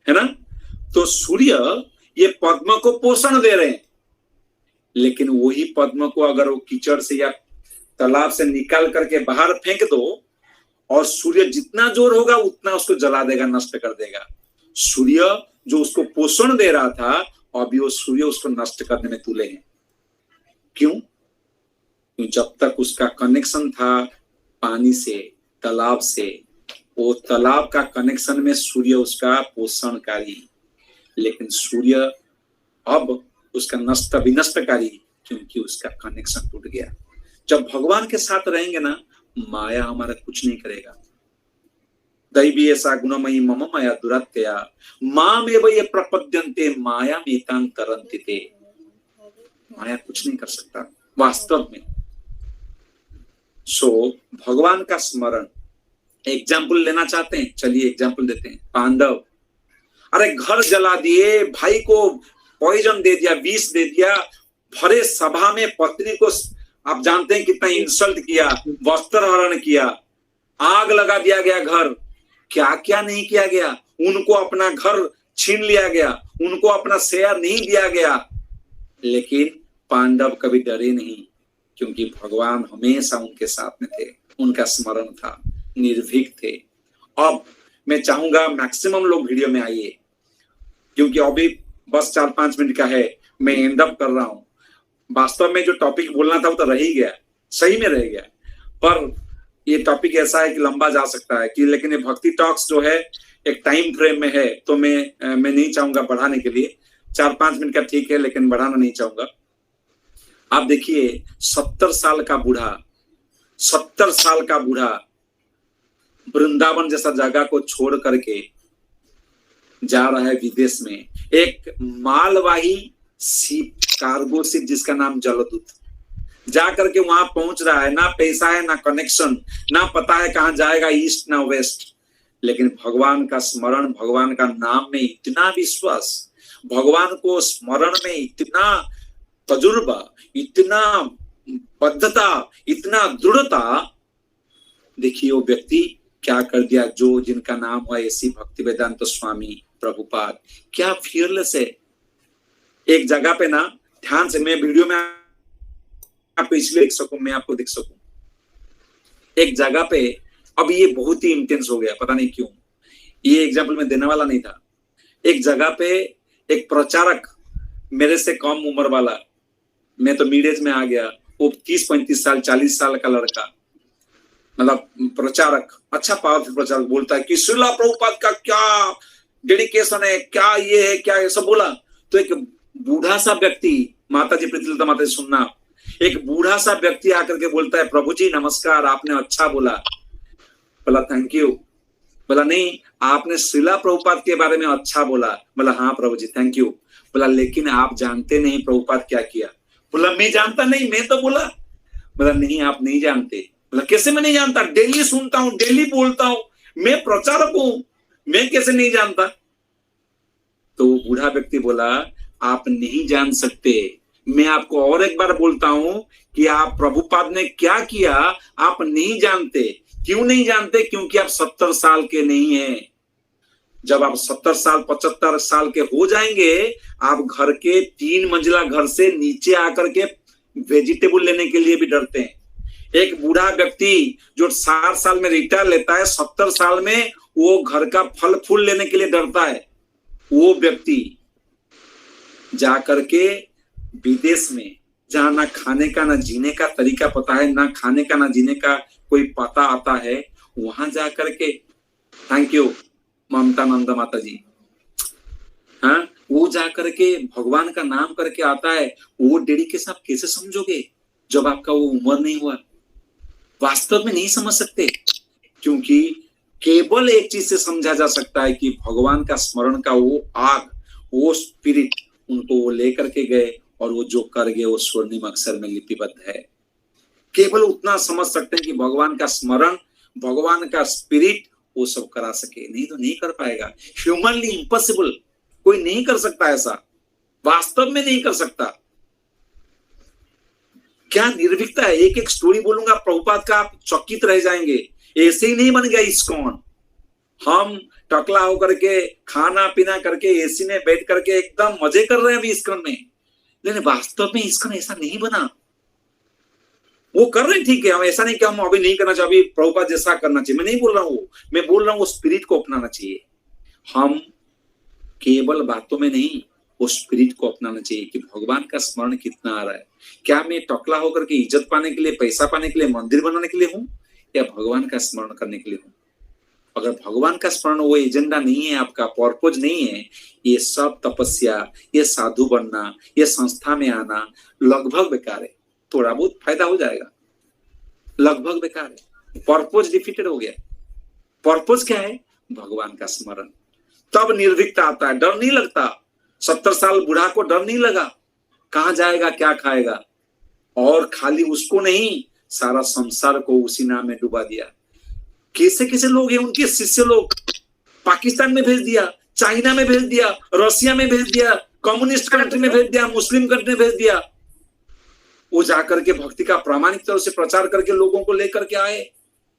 है ना। तो सूर्य ये पद्म को पोषण दे रहे हैं, लेकिन वही पद्म को अगर वो कीचड़ से या तालाब से निकाल करके बाहर फेंक दो, और सूर्य जितना जोर होगा उतना उसको जला देगा, नष्ट कर देगा। सूर्य जो उसको पोषण दे रहा था, अभी वो सूर्य उसको नष्ट करने में तुले हैं। क्यों? जब तक उसका कनेक्शन था पानी से, तालाब से, वो तालाब का कनेक्शन में सूर्य उसका पोषणकारी, लेकिन सूर्य अब उसका नष्ट विनष्टकारी, क्योंकि उसका कनेक्शन टूट गया। जब भगवान के साथ रहेंगे ना, माया हमारा कुछ नहीं करेगा। दैवी ऐसा गुणमयी मम माया दुरात्यया मामेव ये प्रपद्यन्ते माया मेतां तरन्ति ते। माया कुछ नहीं कर सकता वास्तव में। सो भगवान का स्मरण, एग्जाम्पल लेना चाहते हैं, चलिए एग्जाम्पल देते हैं। पांडव, अरे घर जला दिए, भाई को पॉइजन दे दिया, विष दे दिया, भरे सभा में पत्नी को आप जानते हैं कितना इंसल्ट किया, वस्त्र हरण किया, आग लगा दिया गया घर, क्या क्या नहीं किया गया। उनको अपना घर छीन लिया गया, उनको अपना शेयर नहीं दिया गया, लेकिन पांडव कभी डरे नहीं, क्योंकि भगवान हमेशा उनके साथ में थे, उनका स्मरण था, निर्भीक थे। अब मैं चाहूंगा मैक्सिमम लोग वीडियो में आइए, क्योंकि अभी बस 4-5 मिनट का है, मैं एंड अप कर रहा हूं। वास्तव में जो टॉपिक बोलना था वो तो रह ही गया, सही में रह गया, पर ये टॉपिक ऐसा है कि लंबा जा सकता है कि, लेकिन ये भक्ति टॉक्स जो है एक टाइम फ्रेम में है, तो मैं नहीं चाहूंगा बढ़ाने के लिए। 4-5 मिनट का ठीक है, लेकिन बढ़ाना नहीं चाहूंगा। आप देखिए 70 साल का बूढ़ा, 70 साल का बूढ़ा वृंदावन जैसा जगह को छोड़ करके जा रहा है विदेश में, एक मालवाही शिप, कार्गो शिप जिसका नाम जलदूत, जा करके वहां पहुंच रहा है। ना पैसा है, ना कनेक्शन, ना पता है कहां जाएगा, ईस्ट ना वेस्ट, लेकिन भगवान का स्मरण, भगवान का नाम में इतना विश्वास, भगवान को स्मरण में इतना तजुर्बा, इतना बद्धता, इतना दृढ़ता। देखिए वो व्यक्ति क्या कर दिया, जो जिनका नाम हुआ ऐसी भक्तिवेदांत स्वामी प्रभुपाद, क्या फियरलेस है। एक जगह पे ना, ध्यान से, मैं वीडियो में आपको इसलिए देख सकूं, मैं आपको दिख सकूं। एक जगह पे, अब ये बहुत ही इंटेंस हो गया, पता नहीं क्यों, ये एग्जाम्पल मैं देने वाला नहीं था। एक जगह पे एक प्रचारक, मेरे से कम उम्र वाला, मैं तो मिड एज में आ गया, वो 30-35 साल 40 साल का लड़का, मतलब प्रचारक, अच्छा पावरफुल प्रचारक, बोलता है कि श्रीला प्रभुपाद का क्या डेडिकेशन है, क्या ये है, क्या ये सब बोला। तो एक बूढ़ा सा व्यक्ति, माता जी प्रीतिलता माता जी सुनना, एक बूढ़ा सा व्यक्ति आकर के बोलता है, प्रभु जी नमस्कार, आपने अच्छा बोला। बोला थैंक यू। बोला नहीं, आपने श्रीला प्रभुपाद के बारे में अच्छा बोला। बोला हाँ प्रभु जी थैंक यू। बोला लेकिन आप जानते नहीं प्रभुपाद क्या किया। बोला मैं जानता नहीं, मैं तो बोला। बोला नहीं आप नहीं जानते। बोला कैसे मैं नहीं जानता, डेली सुनता हूँ, डेली बोलता हूँ, मैं प्रचारक हूं, मैं कैसे नहीं जानता। तो वो बूढ़ा व्यक्ति बोला आप नहीं जान सकते, मैं आपको और एक बार बोलता हूं कि आप प्रभुपाद ने क्या किया आप नहीं जानते। क्यों नहीं जानते? क्योंकि आप 70 साल के नहीं हैं। जब आप 70 साल 75 साल के हो जाएंगे, आप घर के 3 मंजिला घर से नीचे आकर के वेजिटेबल लेने के लिए भी डरते हैं। एक बूढ़ा व्यक्ति जो 60 साल में रिटायर लेता है, 70 साल में वो घर का फल फूल लेने के लिए डरता है। वो व्यक्ति जाकर के विदेश में, जहां ना खाने का ना जीने का तरीका पता है, ना खाने का ना जीने का कोई पता आता है, वहां जाकर के थैंक यू ममता नंदा माता जी, हाँ, वो जाकर के भगवान का नाम करके आता है। वो डेडिकेशन आप कैसे समझोगे जब आपका वो उम्र नहीं हुआ? वास्तव में नहीं समझ सकते, क्योंकि केवल एक चीज से समझा जा सकता है कि भगवान का स्मरण का वो आग, वो स्पिरिट उनको वो लेकर के गए और वो जो कर गए वो स्वर्णिम अक्षर में लिपिबद्ध है। केवल उतना समझ सकते हैं कि भगवान का स्मरण, भगवान का स्पिरिट वो सब करा सके, नहीं तो नहीं कर पाएगा। ह्यूमनली इम्पॉसिबल, कोई नहीं कर सकता ऐसा, वास्तव में नहीं कर सकता। क्या निर्भीकता है। एक एक स्टोरी बोलूंगा प्रभुपाद का, आप चकित रह जाएंगे। ऐसे ही नहीं बन गया इस्कॉन। हम टकला होकर के खाना पीना करके एसी में बैठ करके एकदम मजे कर रहे हैं अभी इस्कॉन में, लेकिन वास्तव में इस्कॉन ऐसा नहीं बना। वो कर रहे हैं ठीक है, हम ऐसा नहीं कि हम अभी नहीं करना चाहिए, अभी प्रभुपाद जैसा करना चाहिए, मैं नहीं बोल रहा हूँ। मैं बोल रहा हूँ वो स्पिरिट को अपनाना चाहिए। हम केवल बातों में नहीं, वो स्पिरिट को अपनाना चाहिए कि भगवान का स्मरण कितना आ रहा है। क्या मैं टकला होकर के इज्जत पाने के लिए, पैसा पाने के लिए, मंदिर बनाने के लिए हूँ, या भगवान का स्मरण करने के लिए हूँ? अगर भगवान का स्मरण वो एजेंडा नहीं है, आपका पर्पज नहीं है, ये सब तपस्या, ये साधु बनना, ये संस्था में आना लगभग बेकार है। थोड़ा बहुत फायदा हो जाएगा, लगभग बेकार है। पर्पज डिफीटेड हो गया। पर्पज क्या है? भगवान का स्मरण। तब निर्भीकता आता है, डर नहीं लगता। 70 साल बूढ़ा को डर नहीं लगा, कहां जाएगा, क्या खाएगा। और खाली उसको नहीं, सारा संसार को उसी नाम में डुबा दिया। कैसे कैसे लोग हैं उनके शिष्य लोग, पाकिस्तान में भेज दिया, चाइना में भेज दिया, रशिया में भेज दिया, कम्युनिस्ट कंट्री में भेज दिया, मुस्लिम कंट्री में भेज दिया। वो जाकर के भक्ति का प्रामाणिक तरह से प्रचार करके लोगों को लेकर के आए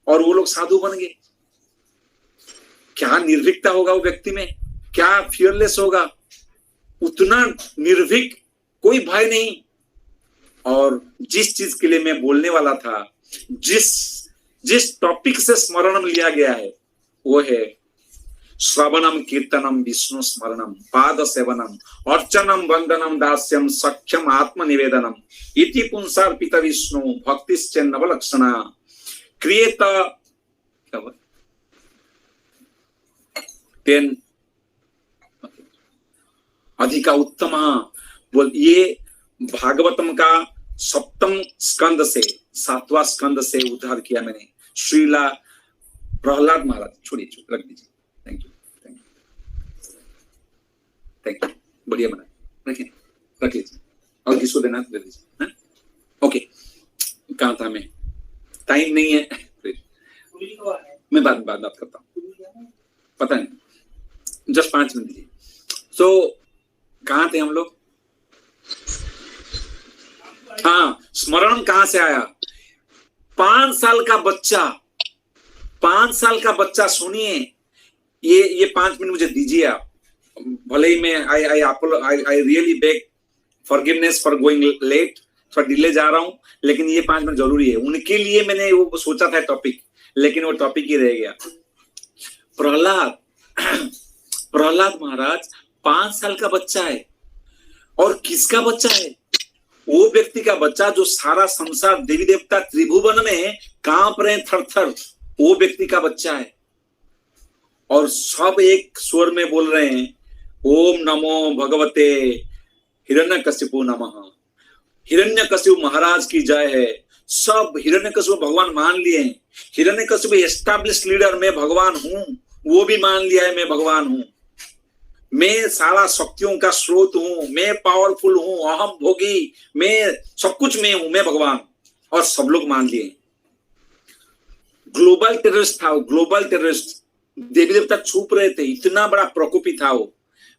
और वो लोग साधु बन गए। क्या निर्भीकता होगा वो व्यक्ति में, क्या फियरलेस होगा, उतना निर्भीक, कोई भय नहीं। और जिस चीज के लिए मैं बोलने वाला था, जिस टॉपिक से स्मरणम लिया गया है, वो है श्रवणम कीर्तनम विष्णु स्मरणम पाद सेवनम अर्चनम वंदनम दास्यम सख्यम आत्मनिवेदनम इति पुंसार्पित विष्णु भक्तिश्च नवलक्षणा क्रिएत तेन अधिका उत्तम। बोल, ये भागवतम का 7वें स्कंद से 7वां स्कंद से उद्धार किया मैंने। श्रीला प्रहलाद महाराज, छोड़िए रख दीजिए। थैंक यू, थैंक यू, बढ़िया बना, रखिए, रख लीजिए। और किसको देना दे दीजिए। ओके, कहाँ था मैं? टाइम नहीं है, मैं बात करता हूँ, पता नहीं, जस्ट 5 मिनट दीजिए। सो कहाँ थे हम लोग? हाँ, स्मरण कहाँ से आया? 5 साल का बच्चा, 5 साल का बच्चा, सुनिए, ये 5 मिनट मुझे दीजिए आप। भले ही मैं I really beg forgiveness for going late, थोड़ा डिले जा रहा हूं, लेकिन ये 5 मिनट जरूरी है। उनके लिए मैंने वो सोचा था टॉपिक, लेकिन वो टॉपिक ही रह गया। प्रहलाद महाराज 5 साल का बच्चा है। और किसका बच्चा है? वो व्यक्ति का बच्चा जो सारा संसार, देवी देवता त्रिभुवन में कांप रहे हैं थर-थर, वो व्यक्ति का बच्चा है। और सब एक स्वर में बोल रहे हैं, ओम नमो भगवते हिरण्यकशिपु नमः। हिरण्यकशिपु महाराज की जय है। सब हिरण्यकशिपु भगवान मान लिए हैं। हिरण्यकशिपु एस्टैब्लिश लीडर, मैं भगवान हूं, वो भी मान लिया है मैं भगवान हूं, मैं सारा शक्तियों का स्रोत हूं, मैं पावरफुल हूं, अहम भोगी, मैं सब कुछ मैं हूं, मैं भगवान। और सब लोग मान लिए। ग्लोबल टेररिस्ट था वो, ग्लोबल टेररिस्ट। देवी देवता छुप रहे थे, इतना बड़ा प्रकोपी था वो,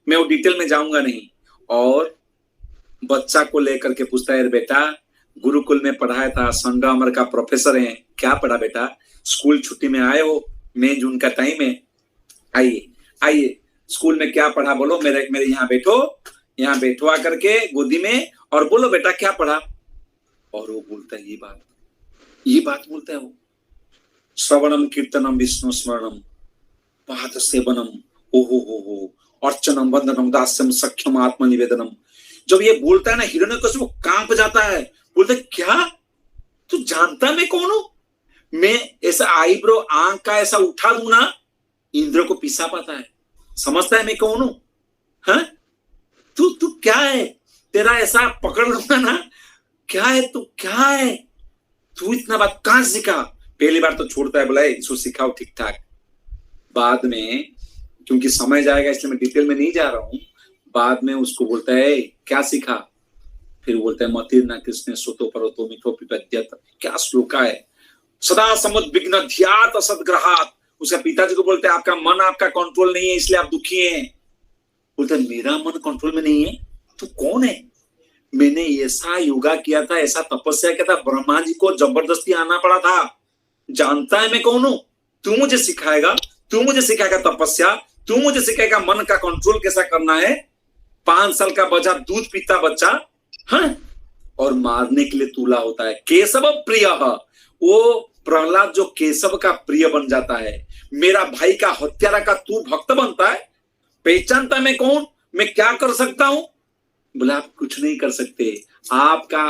मैं वो डिटेल में जाऊंगा नहीं। और बच्चा को लेकर के पूछता है, बेटा गुरुकुल में पढ़ाया था, संगमरमर का प्रोफेसर है, क्या पढ़ा बेटा? स्कूल छुट्टी में आए हो, मई जून का टाइम है, आइए स्कूल में क्या पढ़ा बोलो, मेरे यहाँ बैठो आकर के गोदी में, और बोलो बेटा क्या पढ़ा। और वो बोलता है ये बात बोलता है वो, श्रवणम कीर्तनम विष्णु स्मरणम पाद सेवनम ओहो अर्चनम वंदनम दास्यम सख्यम आत्मनिवेदनम। जब ये बोलता है ना, हिरण्यकशिपु कांप जाता है, बोलता है क्या तू जानता मैं कौन हूं? मैं ऐसा आईब्रो आंख का ऐसा उठा दूं ना, इंद्र को पिसा पाता है। समझता है मैं कौन हूं? हाँ, तू क्या है? तेरा ऐसा पकड़ लूंगा ना, क्या है तू, क्या है तू? इतना बात कहां सीखा? पहली बार तो छोड़ता है, बोला इसको सिखाओ ठीक ठाक। बाद में, क्योंकि समय जाएगा इसलिए मैं डिटेल में नहीं जा रहा हूं, बाद में उसको बोलता है क्या सीखा? फिर बोलता है मतिर्न कृष्ण सोतो परोतो मिथो पिपद्यत। क्या श्लोक है? सदा समुद्विग्न ध्यात सद्ग्रहात। उसका पिताजी को बोलते हैं आपका मन आपका कंट्रोल नहीं है, इसलिए आप दुखी हैं। बोलते है मेरा मन कंट्रोल में नहीं है? तू कौन है? मैंने ऐसा योगा किया था, ऐसा तपस्या किया था, ब्रह्मा जी को जबरदस्ती आना पड़ा था। जानता है मैं कौन हूं? तू मुझे सिखाएगा, तू मुझे सिखाएगा तपस्या, तू मुझे सिखाएगा मन का कंट्रोल कैसा करना है। 5 साल का बच्चा, दूध पीता बच्चा, हाँ, और मारने के लिए तूला होता है। केशव प्रिय, वो प्रहलाद जो केशव का प्रिय बन जाता है, मेरा भाई का हत्यारा का तू भक्त बनता है। पहचानता मैं कौन? मैं क्या कर सकता हूं? बोला आप कुछ नहीं कर सकते, आपका।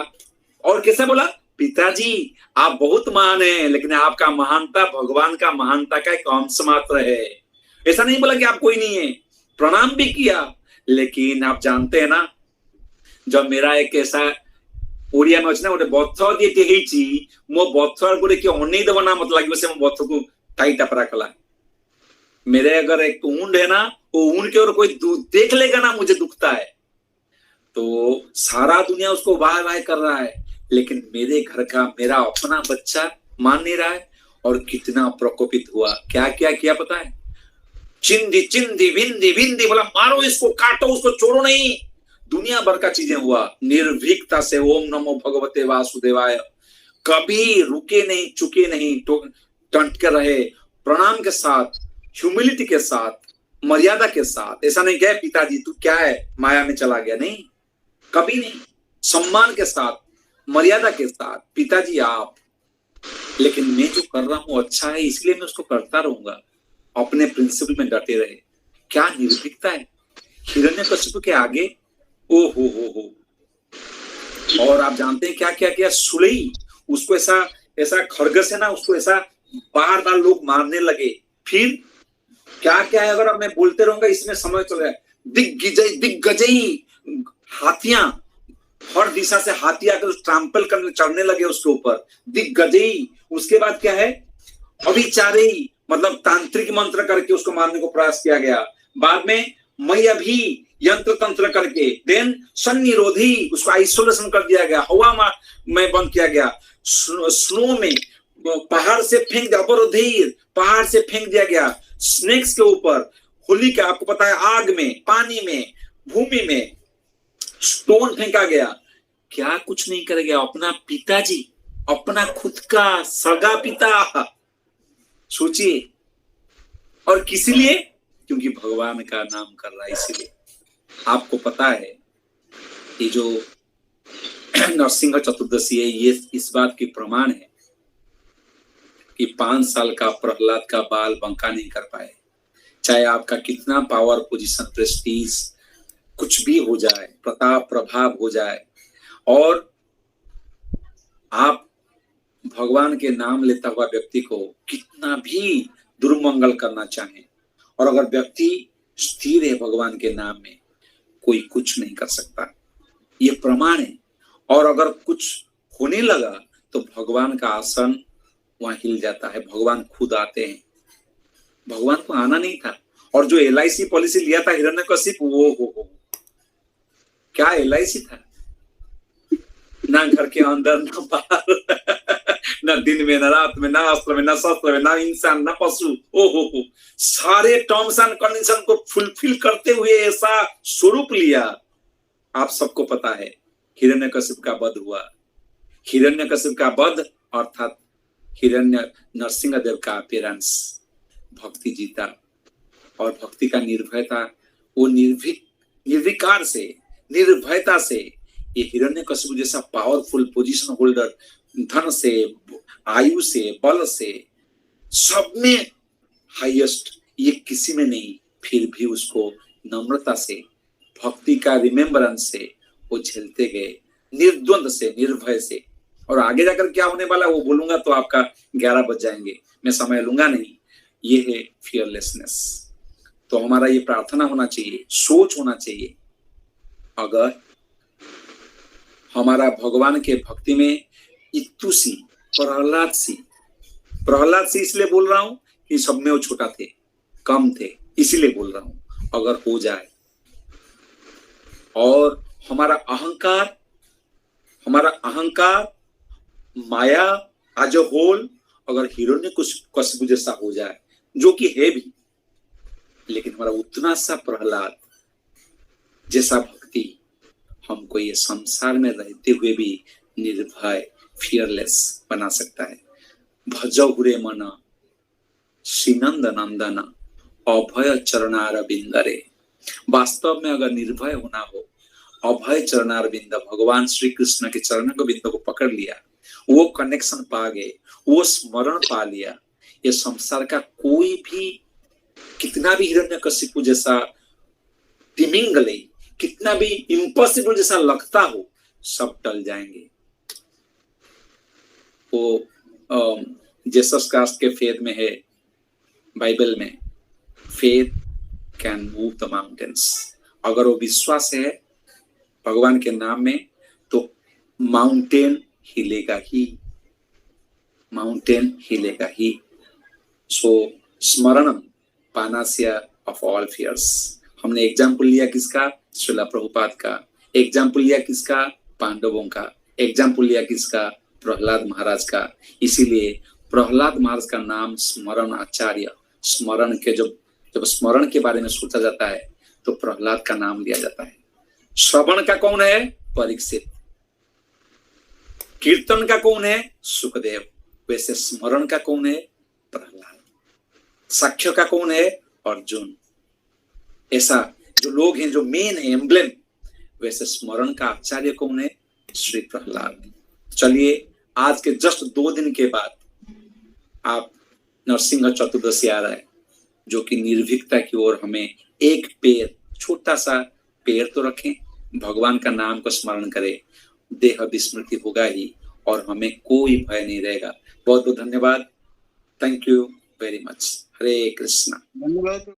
और कैसे बोला? पिताजी आप बहुत महान हैं, लेकिन आपका महानता भगवान का महानता का एक अंश मात्र है। ऐसा नहीं बोला कि आप कोई नहीं है, प्रणाम भी किया। लेकिन आप जानते हैं ना, जब मेरा एक ऐसा ओडिया में अच्छे ना गोटे बथ दिए ହେଇଛି मो बथ गोटे कि अनेई देव ना मत लगे से मो बथ को टाई टापरा कला। मेरे अगर एक ऊंड है ना, वो ऊंड के और कोई देख लेगा ना मुझे दुखता है, तो सारा दुनिया उसको वाह वाह कर रहा है, लेकिन मेरे घर का मेरा अपना बच्चा मान नहीं रहा है। और कितना प्रकोपित हुआ, क्या क्या किया पता है? चिंदी चिंदी बिंदी बिंदी बोला मारो इसको, काटो उसको, छोड़ो नहीं। दुनिया भर का चीजें हुआ। निर्भीकता से ओम नमो भगवते वासुदेवाय, कभी रुके नहीं, चुके नहीं, डट के रहे, प्रणाम के साथ, ह्यूमिलिटी के साथ, मर्यादा के साथ। ऐसा नहीं कहे पिताजी तू क्या है माया में चला गया, नहीं, कभी नहीं। सम्मान के साथ, मर्यादा के साथ, पिताजी आप, लेकिन मैं जो कर रहा हूं अच्छा है इसलिए मैं उसको करता रहूंगा। अपने प्रिंसिपल में डटे रहे। क्या निर्भीकता है हिरण्यकशिपु के आगे, ओ हो। और आप जानते हैं क्या क्या किया? सुलई उसको ऐसा खड़ग से ना उसको ऐसा बार बार लोग मारने लगे। फिर क्या क्या है, अगर अब मैं बोलते रहूंगा इसमें समय चल रहा है। दिग्गजई हाथियां, हर दिशा से हाथी आकर ट्रैम्पल करने चढ़ने लगे उसके ऊपर, दिग्गजई। उसके बाद क्या है? अभिचारी, मतलब तांत्रिक मंत्र करके उसको मारने को प्रयास किया गया। बाद में मई अभी यंत्र तंत्र करके, देन सन्निरोधी, उसको आइसोलेशन कर दिया गया, हवा में बंद किया गया, स्नो में, पहाड़ से फेंक दिया, अवरोधीर पहाड़ से फेंक दिया गया, स्नेक्स के ऊपर, होली का आपको पता है, आग में, पानी में, भूमि में स्टोन फेंका गया। क्या कुछ नहीं कर गया? अपना पिताजी, अपना खुद का सगा पिता, सोचिए। और किस लिए? क्योंकि भगवान का नाम कर रहा है, इसीलिए। आपको पता है ये जो नरसिंह चतुर्दशी है, ये इस बात की प्रमाण है कि 5 साल का प्रहलाद का बाल बंका नहीं कर पाए। चाहे आपका कितना पावर, पोजीशन, प्रेस्टीज कुछ भी हो जाए, प्रताप प्रभाव हो जाए, और आप भगवान के नाम लेता हुआ व्यक्ति को कितना भी दुर्मंगल करना चाहे, और अगर व्यक्ति स्थिर है भगवान के नाम में, कोई कुछ नहीं कर सकता। ये प्रमाण है। और अगर कुछ होने लगा तो भगवान का आसन वहां हिल जाता है, भगवान खुद आते हैं। भगवान को आना नहीं था। और जो LIC पॉलिसी लिया था हिरण्यकशिपु, वो हो क्या LIC था? ना घर के अंदर, ना बाहर, ना दिन में, ना रात में, ना अस्त्र में, ना शस्त्र में, ना इंसान, ना पशु, हो सारे टर्म्स एंड कंडीशन को फुलफिल करते हुए ऐसा स्वरूप लिया। आप सबको पता है हिरण्यकशिपु का वध हुआ। हिरण्यकशिपु का वध अर्थात हिरण्य नरसिंह देव का अपीयरेंस, भक्ति जीता। और भक्ति का निर्भयता, वो निर्विकार से, निर्भयता से, ये हिरण्यकशिपु जैसा पावरफुल पोजीशन होल्डर, धन से, आयु से, बल से, सब में हाईएस्ट, ये किसी में नहीं, फिर भी उसको नम्रता से, भक्ति का रिमेम्बरेंस से वो झेलते गए, निर्द्वंद से, निर्भय से। और आगे जाकर क्या होने वाला वो बोलूंगा तो आपका 11 बज जाएंगे, मैं समय लूंगा नहीं। ये है फियरलेसनेस। तो हमारा ये प्रार्थना होना चाहिए, सोच होना चाहिए, अगर हमारा भगवान के भक्ति में इत्तु सी, प्रहलाद सी इसलिए बोल रहा हूं कि सब में वो छोटा थे, कम थे, इसीलिए बोल रहा हूं। अगर हो जाए और हमारा अहंकार माया आज होल अगर हिरण्यकशिपु जैसा हो जाए, जो कि है भी, लेकिन हमारा उतना सा प्रहलाद जैसा भक्ति हमको ये संसार में रहते हुए भी निर्भय, फियरलेस बना सकता है। भजहुरे मन श्रीनंद नंदन अभय चरणारविंदरे। वास्तव में अगर निर्भय होना हो, अभय चरणारविंद, भगवान श्री कृष्ण के चरण बिंद को पकड़ लिया, वो कनेक्शन पा गए, वो स्मरण पा लिया, ये संसार का कोई भी कितना भी हिरण्यकशिपु जैसा तिमिंगले, कितना भी इम्पॉसिबल जैसा लगता हो, सब टल जाएंगे। वो जेसस कास्ट के फेथ में है, बाइबल में, faith can move the mountains. अगर वो विश्वास है भगवान के नाम में तो माउंटेन हिलेगा ही, माउंटेन हिलेगा ही। So smaranam panacea of all fears. हमने एग्जाम्पल लिया किसका? श्रीला प्रभुपाद का। एग्जाम्पल लिया किसका? पांडवों का। एग्जाम्पल लिया किसका? प्रहलाद महाराज का। इसीलिए प्रहलाद महाराज का नाम स्मरण आचार्य, स्मरण के जब स्मरण के बारे में सोचा जाता है तो प्रहलाद का नाम लिया जाता है। श्रवण का कौन है? परीक्षित। कीर्तन का कौन है? सुखदेव। वैसे स्मरण का कौन है? प्रहलाद। साक्ष्य का कौन है? अर्जुन। ऐसा जो लोग हैं, जो मेन है, एम्ब्लेम, वैसे स्मरण का आचार्य कौन है? श्री प्रहलाद। चलिए, आज के जस्ट 2 दिन के बाद आप नरसिंह चतुर्दशी आ रहा है, जो कि निर्भीकता की ओर हमें एक पैर, छोटा सा पैर तो रखें, भगवान का नाम को स्मरण करें, देह विस्मृति होगा ही और हमें कोई भय नहीं रहेगा। बहुत बहुत धन्यवाद। Thank you very much. Hare Krishna. धन्यवाद।